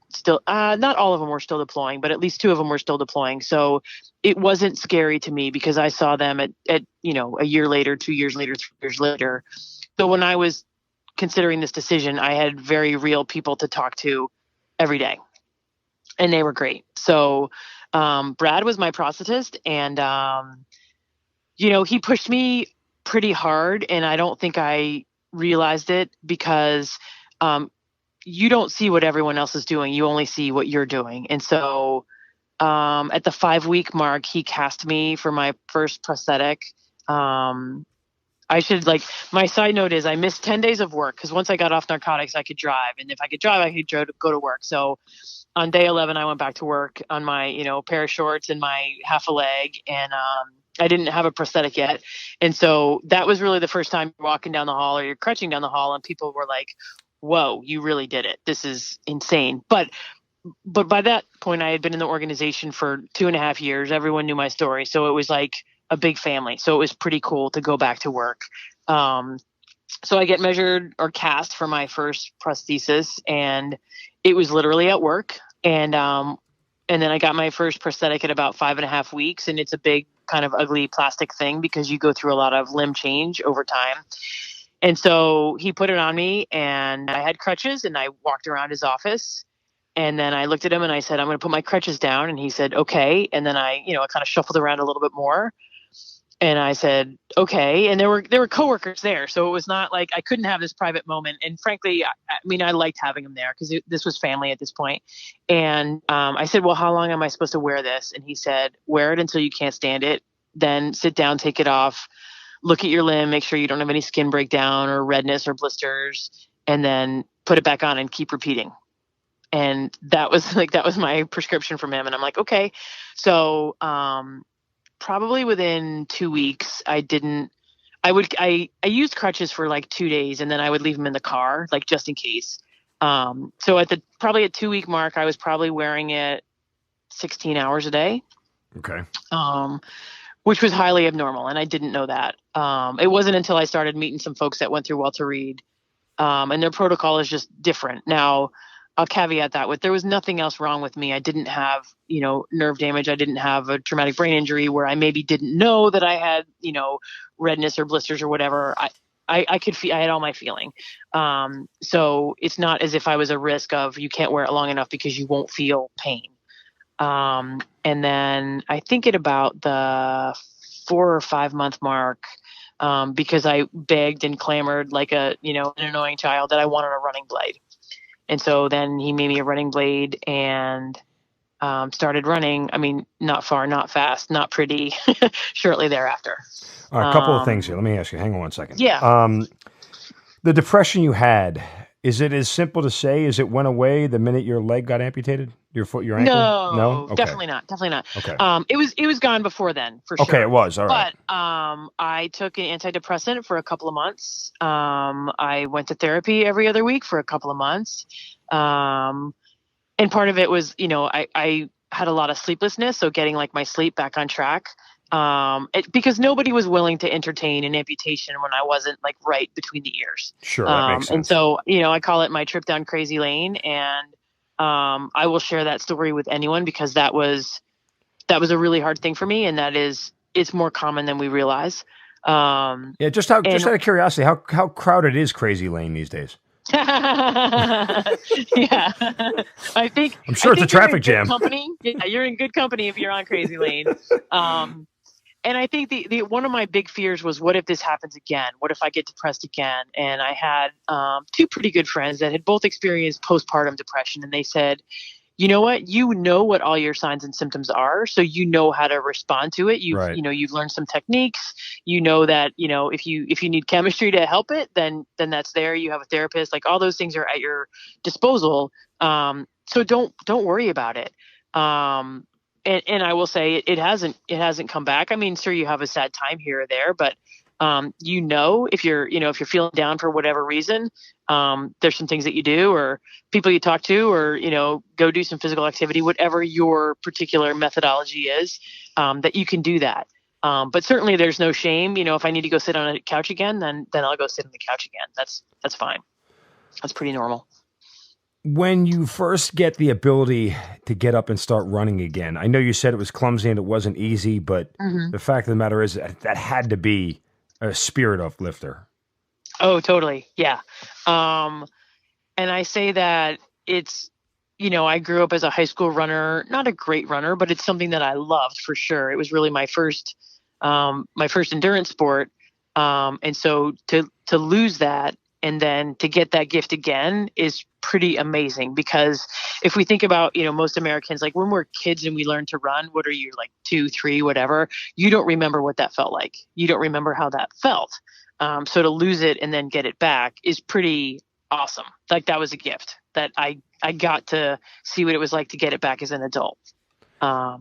not all of them were still deploying, but at least 2 of them were still deploying. So it wasn't scary to me because I saw them at a year later, 2 years later, 3 years later. So when I was considering this decision, I had very real people to talk to every day, and they were great. So Brad was my prosthetist, and he pushed me pretty hard, and I don't think I realized it because you don't see what everyone else is doing. You only see what you're doing. And so at the 5-week mark, he cast me for my first prosthetic. My side note is I missed 10 days of work because once I got off narcotics, I could drive. And if I could drive, I could go to work. So on day 11, I went back to work on my, pair of shorts and my half a leg. And I didn't have a prosthetic yet. And so that was really the first time you're walking down the hall or you're crutching down the hall and people were like, whoa, you really did it. This is insane. But by that point, I had been in the organization for 2.5 years. Everyone knew my story. So it was like a big family. So it was pretty cool to go back to work. So I get measured or cast for my first prosthesis and it was literally at work. And then I got my first prosthetic at about 5.5 weeks. And it's a big kind of ugly plastic thing because you go through a lot of limb change over time. And so he put it on me and I had crutches and I walked around his office. And then I looked at him and I said, I'm going to put my crutches down. And he said, okay. And then I kind of shuffled around a little bit more. And I said, okay. And there were coworkers there. So it was not like I couldn't have this private moment. And frankly, I liked having them there because this was family at this point. And I said, well, how long am I supposed to wear this? And he said, wear it until you can't stand it. Then sit down, take it off, look at your limb, make sure you don't have any skin breakdown or redness or blisters, and then put it back on and keep repeating. And that was my prescription from him. And I'm like, okay. So, probably within 2 weeks, I used crutches for like 2 days and then I would leave them in the car, like just in case. So probably at 2-week mark, I was probably wearing it 16 hours a day. Okay. Which was highly abnormal. And I didn't know that. It wasn't until I started meeting some folks that went through Walter Reed, and their protocol is just different. Now, I'll caveat that with there was nothing else wrong with me. I didn't have, nerve damage. I didn't have a traumatic brain injury where I maybe didn't know that I had, redness or blisters or whatever. I could feel, I had all my feeling. So it's not as if I was a risk of you can't wear it long enough because you won't feel pain. And then I think at about the 4 or 5 month mark, because I begged and clamored like an annoying child that I wanted a running blade. And so then he made me a running blade and started running. I mean, not far, not fast, not pretty, shortly thereafter. All right, a couple of things here. Let me ask you. Hang on one second. Yeah. The depression you had, is it as simple to say as it went away the minute your leg got amputated? Your foot, your ankle? No? Okay. Definitely not. Definitely not. Okay. It was gone before then, for sure. Okay, it was. All right. But I took an antidepressant for a couple of months. I went to therapy every other week for a couple of months. And part of it was, I had a lot of sleeplessness, so getting like my sleep back on track. Because nobody was willing to entertain an amputation when I wasn't like right between the ears. Sure, that makes sense. And so, I call it my trip down crazy lane, and I will share that story with anyone because that was a really hard thing for me, and it's more common than we realize. Just out of curiosity, how crowded is Crazy Lane these days? Yeah, I'm sure it's a traffic jam. Yeah, you're in good company if you're on Crazy Lane. And I think the one of my big fears was, what if this happens again? What if I get depressed again? And I had 2 pretty good friends that had both experienced postpartum depression, and they said, you know what? You know what all your signs and symptoms are, so you know how to respond to it. You've learned some techniques. You know that if you need chemistry to help it, then that's there. You have a therapist. Like, all those things are at your disposal. So don't worry about it. And I will say it hasn't come back. I mean, sure, you have a sad time here or there, but if you're feeling down for whatever reason, there's some things that you do or people you talk to or, go do some physical activity, whatever your particular methodology is, that you can do that. But certainly there's no shame. If I need to go sit on a couch again, then I'll go sit on the couch again. That's fine. That's pretty normal. When you first get the ability to get up and start running again, I know you said it was clumsy and it wasn't easy, but the fact of the matter is that had to be a spirit uplifter. Oh, totally. Yeah. And I say that it's, I grew up as a high school runner, not a great runner, but it's something that I loved for sure. It was really my first endurance sport. And so to lose that and then to get that gift again is pretty amazing, because if we think about, most Americans, like when we're kids and we learn to run, what are you, like 2, 3, whatever, you don't remember what that felt like. You don't remember how that felt. So to lose it and then get it back is pretty awesome. Like, that was a gift that I got to see what it was like to get it back as an adult. That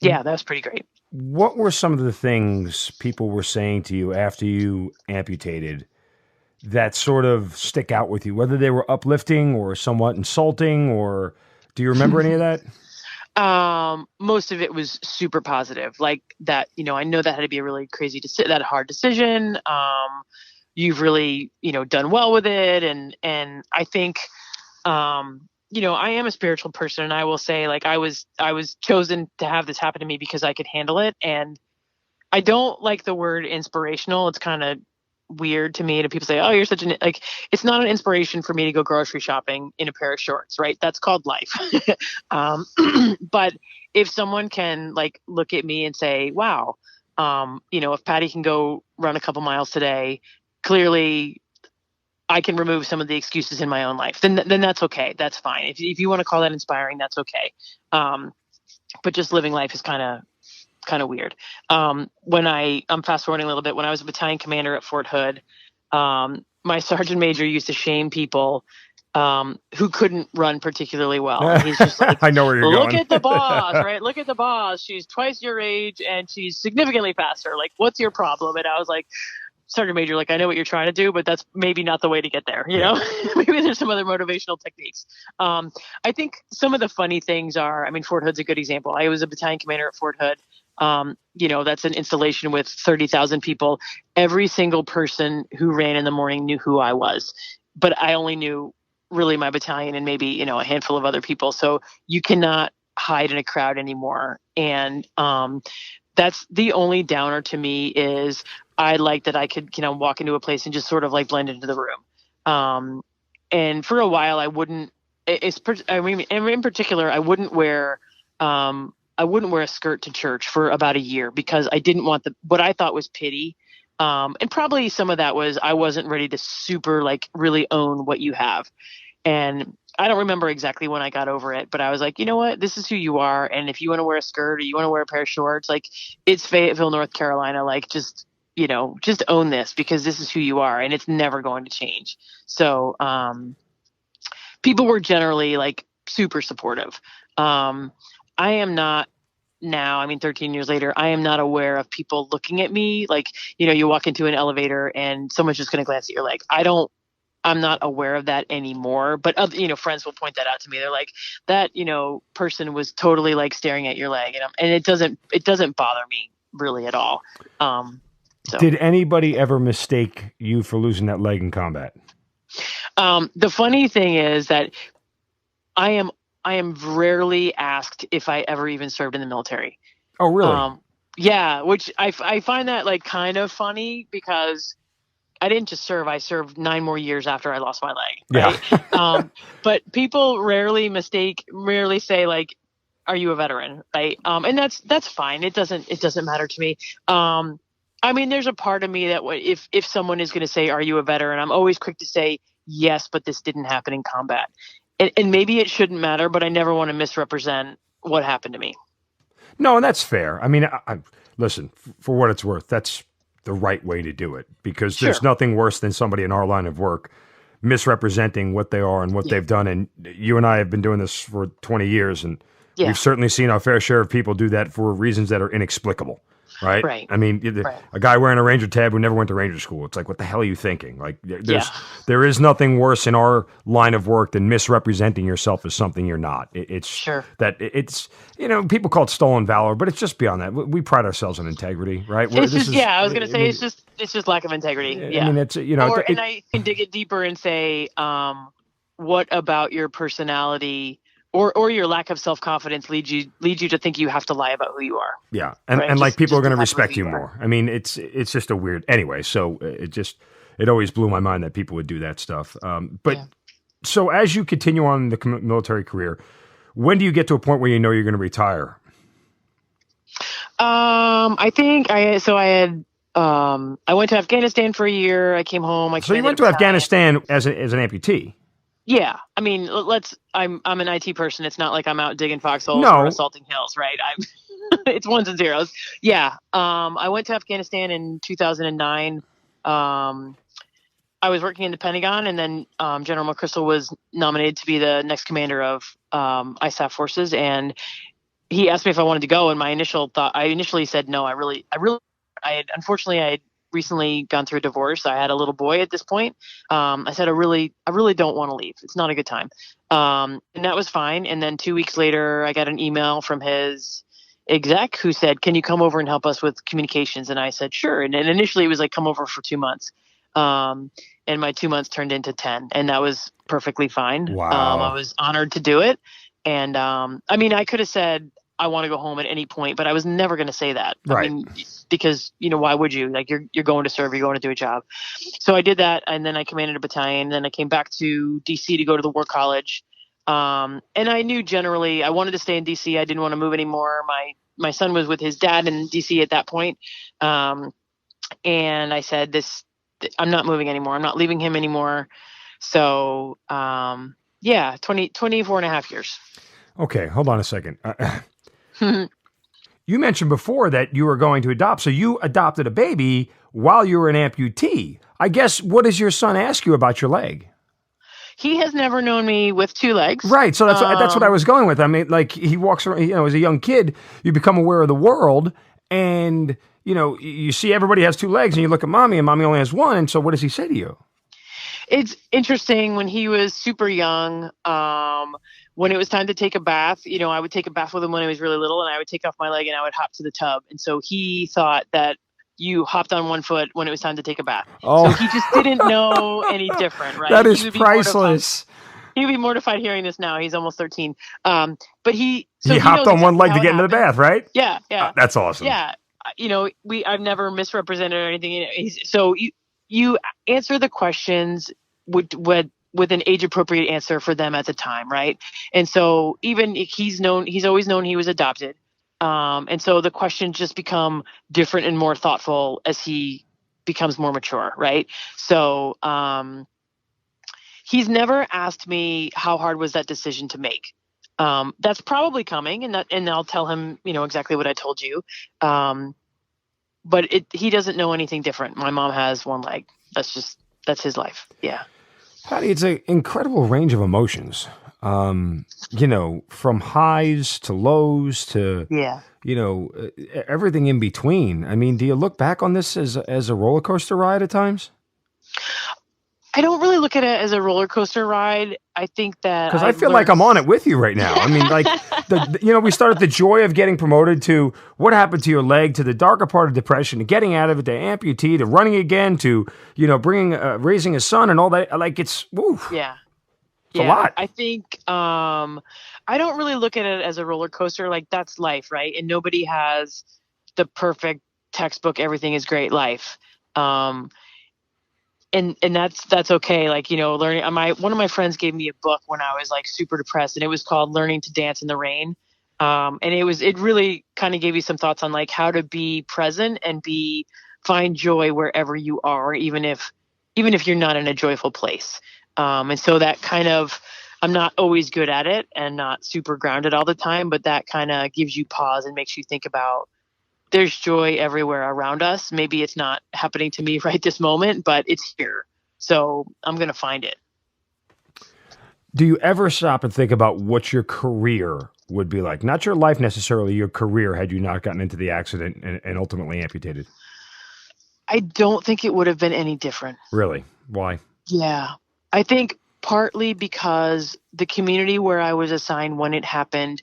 was pretty great. What were some of the things people were saying to you after you amputated that sort of stick out with you, whether they were uplifting or somewhat insulting, or do you remember any of that? Most of it was super positive, like that, I know that had to be a really that hard decision. You've really, done well with it. And I think, I am a spiritual person, and I will say, like, I was chosen to have this happen to me because I could handle it. And I don't like the word inspirational. It's kind of weird to me to people say, oh, you're such it's not an inspiration for me to go grocery shopping in a pair of shorts, right? That's called life. But if someone can look at me and say, wow, if Patti can go run a couple miles today, clearly I can remove some of the excuses in my own life, then that's okay. That's fine. If you want to call that inspiring, that's okay. But just living life is kind of weird. When I'm fast forwarding a little bit, when I was a battalion commander at Fort Hood, my sergeant major used to shame people who couldn't run particularly well. And he's just like, I know where you're going. Look at the boss, right? Look at the boss. She's twice your age and she's significantly faster. Like, what's your problem? And I was like, sergeant major, like, I know what you're trying to do, but that's maybe not the way to get there. You know, maybe there's some other motivational techniques. I think some of the funny things are, I mean, Fort Hood's a good example. I was a battalion commander at Fort Hood. That's an installation with 30,000 people. Every single person who ran in the morning knew who I was, but I only knew really my battalion and maybe, a handful of other people. So you cannot hide in a crowd anymore. And, that's the only downer to me is I like that I could, walk into a place and just sort of like blend into the room. And for a while I wouldn't, in particular, I wouldn't wear a skirt to church for about a year because I didn't want what I thought was pity. And probably some of that was I wasn't ready to super like really own what you have. And I don't remember exactly when I got over it, but I was like, you know what, this is who you are. And if you want to wear a skirt or you want to wear a pair of shorts, like it's Fayetteville, North Carolina, like just own this because this is who you are and it's never going to change. So, people were generally like super supportive. I am not now, 13 years later, I am not aware of people looking at me like, you walk into an elevator and someone's just going to glance at your leg. I'm not aware of that anymore, but other, friends will point that out to me. They're like, that, person was totally like staring at your leg, and it doesn't bother me really at all. So. Did anybody ever mistake you for losing that leg in combat? The funny thing is that I am rarely asked if I ever even served in the military. Oh, really? Yeah, which I find that like kind of funny because I didn't just serve, I served 9 more years after I lost my leg. Right? Yeah. But people rarely say like, are you a veteran? Right. And that's fine. It doesn't matter to me. There's a part of me that if someone is going to say, are you a veteran? I'm always quick to say yes, but this didn't happen in combat. And maybe it shouldn't matter, but I never want to misrepresent what happened to me. No, and that's fair. Listen, for what it's worth, that's the right way to do it because there's nothing worse than somebody in our line of work misrepresenting what they are and what they've done. And you and I have been doing this for 20 years and we've certainly seen our fair share of people do that for reasons that are inexplicable. Right. Right. A guy wearing a Ranger tab who never went to Ranger school. It's like, what the hell are you thinking? Like there is nothing worse in our line of work than misrepresenting yourself as something you're not. It's people call it stolen valor, but it's just beyond that. We pride ourselves on integrity, right? I was going to say it's just lack of integrity. Yeah. And I can dig it deeper and say, what about your personality or your lack of self-confidence leads you to think you have to lie about who you are. Yeah. And like people are going to respect you more. It's just a weird, anyway. So it always blew my mind that people would do that stuff. So as you continue on the military career, when do you get to a point where you're going to retire? I think I went to Afghanistan for a year. I came home. So you went to Afghanistan as an amputee? Yeah. I'm an IT person. It's not like I'm out digging foxholes or assaulting hills, right? It's ones and zeros. Yeah. I went to Afghanistan in 2009. I was working in the Pentagon, and then General McChrystal was nominated to be the next commander of ISAF forces, and he asked me if I wanted to go. And I initially said no. I had recently gone through a divorce. I had a little boy at this point. I said, I really don't want to leave. It's not a good time. And that was fine. And then 2 weeks later, I got an email from his exec who said, can you come over and help us with communications? And I said, sure. And initially it was like, come over for 2 months. And my 2 months turned into 10, and that was perfectly fine. Wow. I was honored to do it. And, I could have said, I want to go home at any point, but I was never going to say that. Right. Because, why would you? Like, you're going to serve, you're going to do a job. So I did that, and then I commanded a battalion, and then I came back to DC to go to the War College. And I knew generally I wanted to stay in DC. I didn't want to move anymore. My son was with his dad in DC at that point. And I said, I'm not moving anymore. I'm not leaving him anymore. So, 24 and a half years. Okay, hold on a second. You mentioned before that you were going to adopt. So you adopted a baby while you were an amputee. I guess, what does your son ask you about your leg? He has never known me with 2 legs. Right. So that's what I was going with. He walks around, as a young kid, you become aware of the world, and you see everybody has 2 legs and you look at mommy and mommy only has 1. And so what does he say to you? It's interesting. When he was super young, when it was time to take a bath, I would take a bath with him when he was really little, and I would take off my leg and I would hop to the tub. And so he thought that you hopped on 1 foot when it was time to take a bath. Oh. So he just didn't know any different, right? That is priceless. He would be mortified hearing this now. He's almost 13. But he hopped on one leg to get into the bath, right? Yeah. That's awesome. Yeah. I've never misrepresented or anything. So you answer the questions with an age appropriate answer for them at the time, right? And so even he's always known he was adopted. And so the questions just become different and more thoughtful as he becomes more mature, right? So he's never asked me how hard was that decision to make. That's probably coming, and I'll tell him, exactly what I told you. But he doesn't know anything different. My mom has 1 leg. That's his life. Yeah. Patti, it's an incredible range of emotions. From highs to lows to, everything in between. I mean, do you look back on this as a roller coaster ride at times? I don't really look at it as a roller coaster ride. I think that because I feel like I'm on it with you right now. I mean, like we started the joy of getting promoted to what happened to your leg, to the darker part of depression, to getting out of it, to amputee, to running again, to raising a son and all that. Like it's yeah, it's a lot. I think I don't really look at it as a roller coaster. Like that's life, right? And nobody has the perfect textbook. Everything is great life. And that's okay. Like, learning, one of my friends gave me a book when I was like super depressed, and it was called Learning to Dance in the Rain. And it really kind of gave you some thoughts on like how to be present and find joy wherever you are, even if you're not in a joyful place. And so that kind of, I'm not always good at it and not super grounded all the time, but that kind of gives you pause and makes you think about, there's joy everywhere around us. Maybe it's not happening to me right this moment, but it's here. So I'm going to find it. Do you ever stop and think about what your career would be like? Not your life necessarily, your career, had you not gotten into the accident and ultimately amputated. I don't think it would have been any different. Really? Why? Yeah. I think partly because the community where I was assigned when it happened,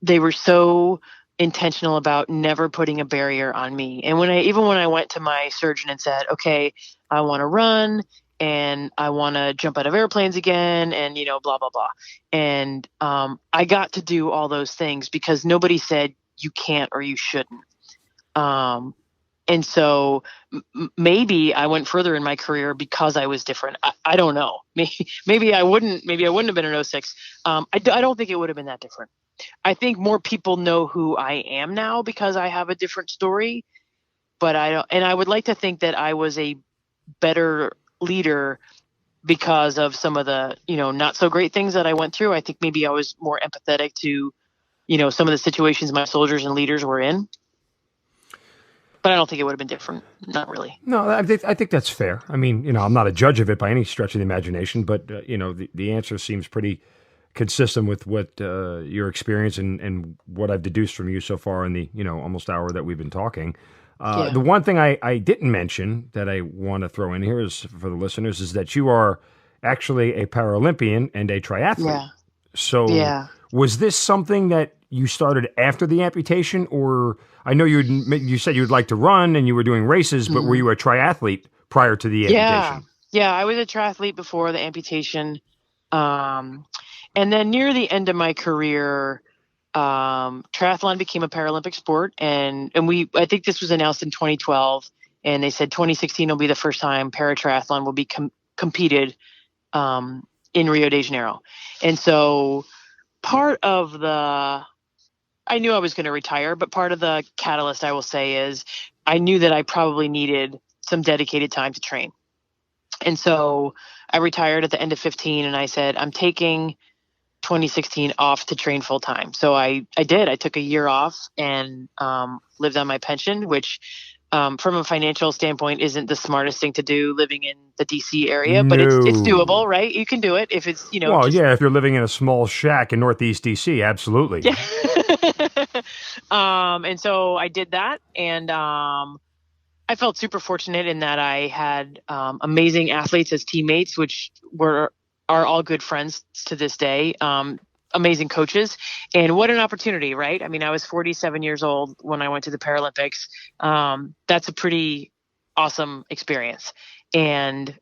they were so intentional about never putting a barrier on me. And when I went to my surgeon and said, okay, I want to run and I want to jump out of airplanes again and, blah, blah, blah. And I got to do all those things because nobody said you can't or you shouldn't. And so maybe I went further in my career because I was different. I don't know. Maybe I wouldn't have been an 06. I don't think it would have been that different. I think more people know who I am now because I have a different story, but I would like to think that I was a better leader because of some of the, not so great things that I went through. I think maybe I was more empathetic to, some of the situations my soldiers and leaders were in, but I don't think it would have been different. Not really. No, I think that's fair. I mean, I'm not a judge of it by any stretch of the imagination, but the answer seems pretty consistent with what your experience and what I've deduced from you so far in the almost hour that we've been talking. The one thing I didn't mention that I want to throw in here is for the listeners is that you are actually a Paralympian and a triathlete. Yeah. So was this something that you started after the amputation, or I know you said you'd like to run and you were doing races, but were you a triathlete prior to the amputation? Yeah, I was a triathlete before the amputation. And then near the end of my career, triathlon became a Paralympic sport. And I think this was announced in 2012. And they said 2016 will be the first time paratriathlon will be competed in Rio de Janeiro. And so I knew I was going to retire, but part of the catalyst, I will say, is I knew that I probably needed some dedicated time to train. And so I retired at the end of 15 and I said, I'm taking 2016 off to train full time. So I did. I took a year off and lived on my pension, which from a financial standpoint isn't the smartest thing to do living in the DC area, but it's doable, right? You can do it if it's, Well, if you're living in a small shack in Northeast DC, absolutely. Yeah. And so I did that, and I felt super fortunate in that I had amazing athletes as teammates, which are all good friends to this day. Amazing coaches, and what an opportunity, right? I mean, I was 47 years old when I went to the Paralympics. That's a pretty awesome experience. And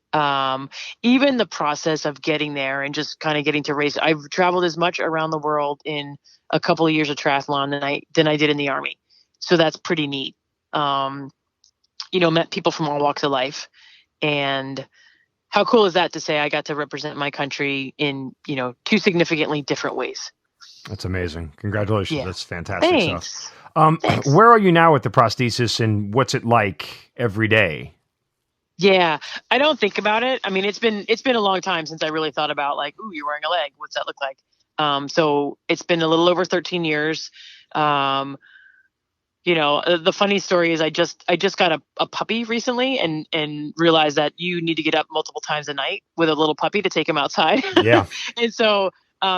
even the process of getting there and just kind of getting to race, I've traveled as much around the world in a couple of years of triathlon than I did in the Army. So that's pretty neat. Met people from all walks of life. And how cool is that to say I got to represent my country in, two significantly different ways? That's amazing. Congratulations. Yeah. That's fantastic Thanks. stuff. Thanks. Where are you now with the prosthesis, and what's it like every day? Yeah, I don't think about it. I mean, it's been a long time since I really thought about like, ooh, you're wearing a leg. What's that look like? So it's been a little over 13 years. The funny story is I just got a puppy recently and realized that you need to get up multiple times a night with a little puppy to take him outside. Yeah. And so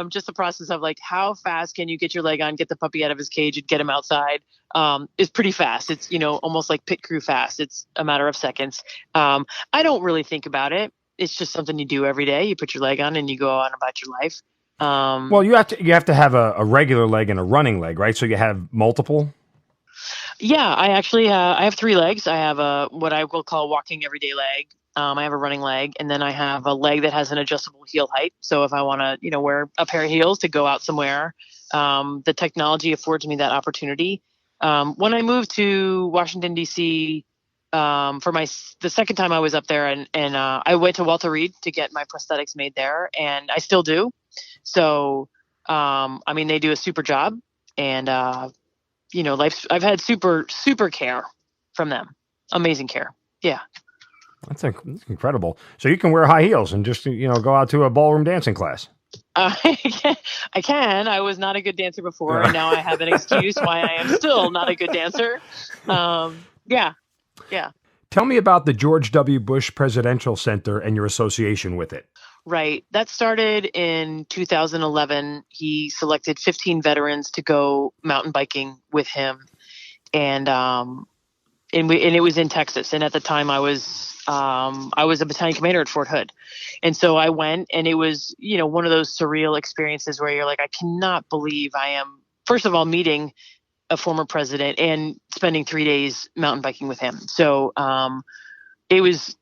just the process of like, how fast can you get your leg on, get the puppy out of his cage and get him outside is pretty fast. It's, almost like pit crew fast. It's a matter of seconds. I don't really think about it. It's just something you do every day. You put your leg on and you go on about your life. Well, you have to have a regular leg and a running leg, right? So you have multiple? Yeah, I actually I have 3 legs. I have what I will call a walking everyday leg. I have a running leg, and then I have a leg that has an adjustable heel height. So if I want to, wear a pair of heels to go out somewhere, the technology affords me that opportunity. When I moved to Washington, D.C., for the second time I was up there, and I went to Walter Reed to get my prosthetics made there, and I still do. So, they do a super job, and I've had super care from them. Amazing care. Yeah. That's incredible. So you can wear high heels and just, go out to a ballroom dancing class. I can. I was not a good dancer before, and now I have an excuse why I am still not a good dancer. Yeah. Tell me about the George W. Bush Presidential Center and your association with it. Right. That started in 2011. He selected 15 veterans to go mountain biking with him. And it was in Texas. And at the time I was a battalion commander at Fort Hood. And so I went, and it was, one of those surreal experiences where you're like, I cannot believe I am, first of all, meeting a former president and spending 3 days mountain biking with him. So, it was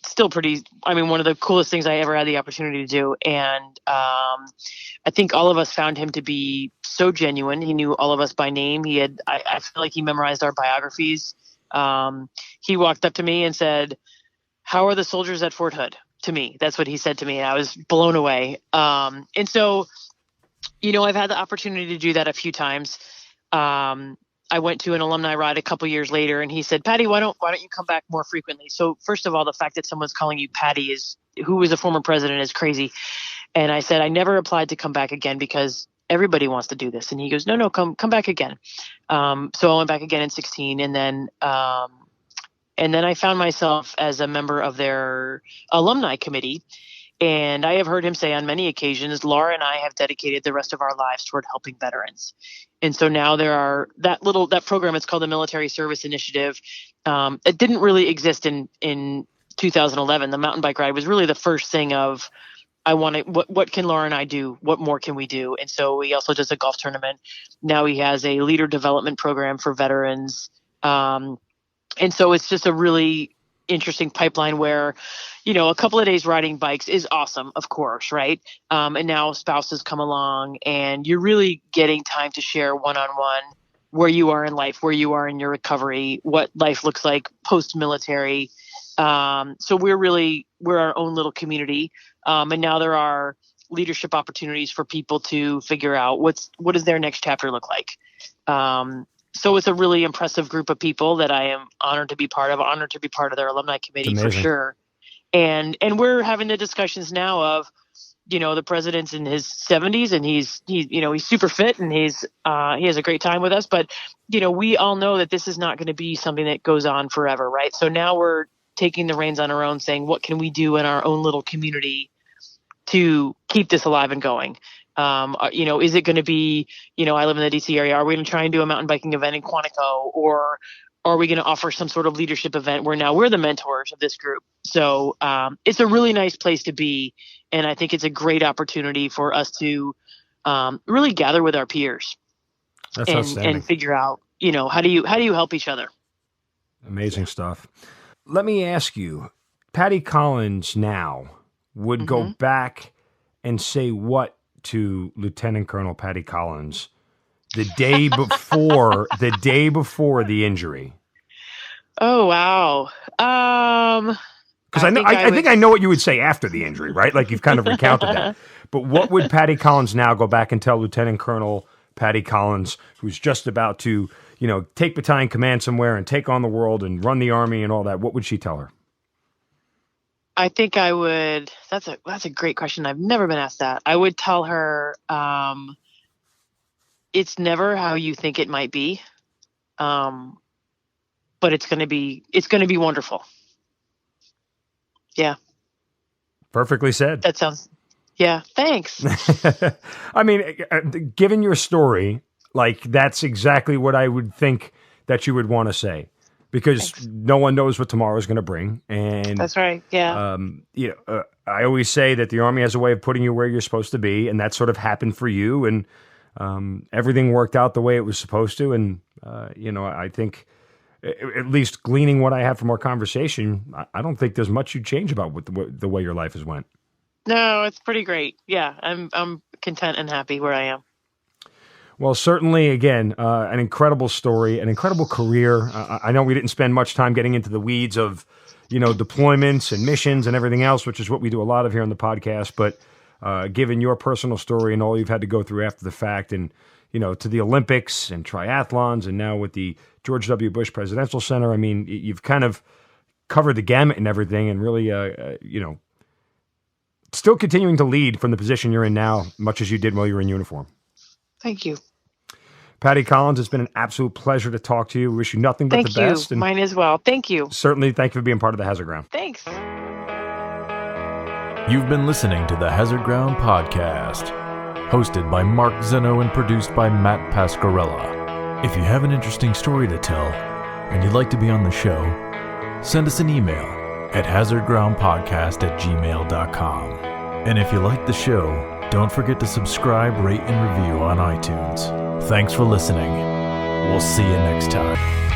still pretty, one of the coolest things I ever had the opportunity to do. And I think all of us found him to be so genuine. He knew all of us by name. I feel like he memorized our biographies. He walked up to me and said, "How are the soldiers at Fort Hood?" To me. That's what he said to me. And I was blown away. And so, I've had the opportunity to do that a few times. I went to an alumni ride a couple years later, and he said, "Patti, why don't you come back more frequently?" So first of all, the fact that someone's calling you Patti who was a former president is crazy. And I said, I never applied to come back again because everybody wants to do this. And he goes, no, come back again. So I went back again in 2016, and then I found myself as a member of their alumni committee. And I have heard him say on many occasions, Laura and I have dedicated the rest of our lives toward helping veterans. And so now that program, it's called the Military Service Initiative. It didn't really exist in 2011. The mountain bike ride was really the first thing of, what can Laura and I do? What more can we do? And so he also does a golf tournament. Now he has a leader development program for veterans. And so it's just a really interesting pipeline where, a couple of days riding bikes is awesome, of course, right? And now spouses come along, and you're really getting time to share one-on-one where you are in life, where you are in your recovery, what life looks like post-military. So we're our own little community. And now there are leadership opportunities for people to figure out what does their next chapter look like. So it's a really impressive group of people that I am honored to be part of their alumni committee for sure. And we're having the discussions now of, the president's in his 70s, and he's super fit, and he has a great time with us. But, we all know that this is not going to be something that goes on forever. Right. So now we're taking the reins on our own, saying, what can we do in our own little community to keep this alive and going? Is it going to be, I live in the DC area. Are we going to try and do a mountain biking event in Quantico, or are we going to offer some sort of leadership event where now we're the mentors of this group? So it's a really nice place to be. And I think it's a great opportunity for us to really gather with our peers and figure out, how do you help each other? Amazing stuff. Let me ask you, Patti Collins now would go back and say what to Lieutenant Colonel Patti Collins the day before the injury? Oh, wow. Because I think I know what you would say after the injury, right? Like you've kind of recounted that. But what would Patti Collins now go back and tell Lieutenant Colonel Patti Collins, who's just about to, take battalion command somewhere and take on the world and run the Army and all that? What would she tell her? I think I would. That's a great question. I've never been asked that. I would tell her, it's never how you think it might be, but it's going to be wonderful. Yeah. Perfectly said. That sounds. Yeah. Thanks. I mean, given your story, like that's exactly what I would think that you would want to say. Because no one knows what tomorrow is going to bring. And that's right. Yeah. I always say that the Army has a way of putting you where you're supposed to be. And that sort of happened for you. And everything worked out the way it was supposed to. And, I think at least gleaning what I have from our conversation, I don't think there's much you'd change about the way your life has went. No, it's pretty great. Yeah. I'm content and happy where I am. Well, certainly, again, an incredible story, an incredible career. I know we didn't spend much time getting into the weeds of, deployments and missions and everything else, which is what we do a lot of here on the podcast. But given your personal story and all you've had to go through after the fact and, to the Olympics and triathlons and now with the George W. Bush Presidential Center, I mean, you've kind of covered the gamut and everything and really, still continuing to lead from the position you're in now, much as you did while you were in uniform. Thank you. Patti Collins, it's been an absolute pleasure to talk to you. We wish you nothing but the best. Thank you. Mine as well. Thank you. Certainly. Thank you for being part of the Hazard Ground. Thanks. You've been listening to the Hazard Ground podcast, hosted by Mark Zeno and produced by Matt Pasquarella. If you have an interesting story to tell and you'd like to be on the show, send us an email at hazardgroundpodcast@gmail.com. And if you like the show, don't forget to subscribe, rate, and review on iTunes. Thanks for listening. We'll see you next time.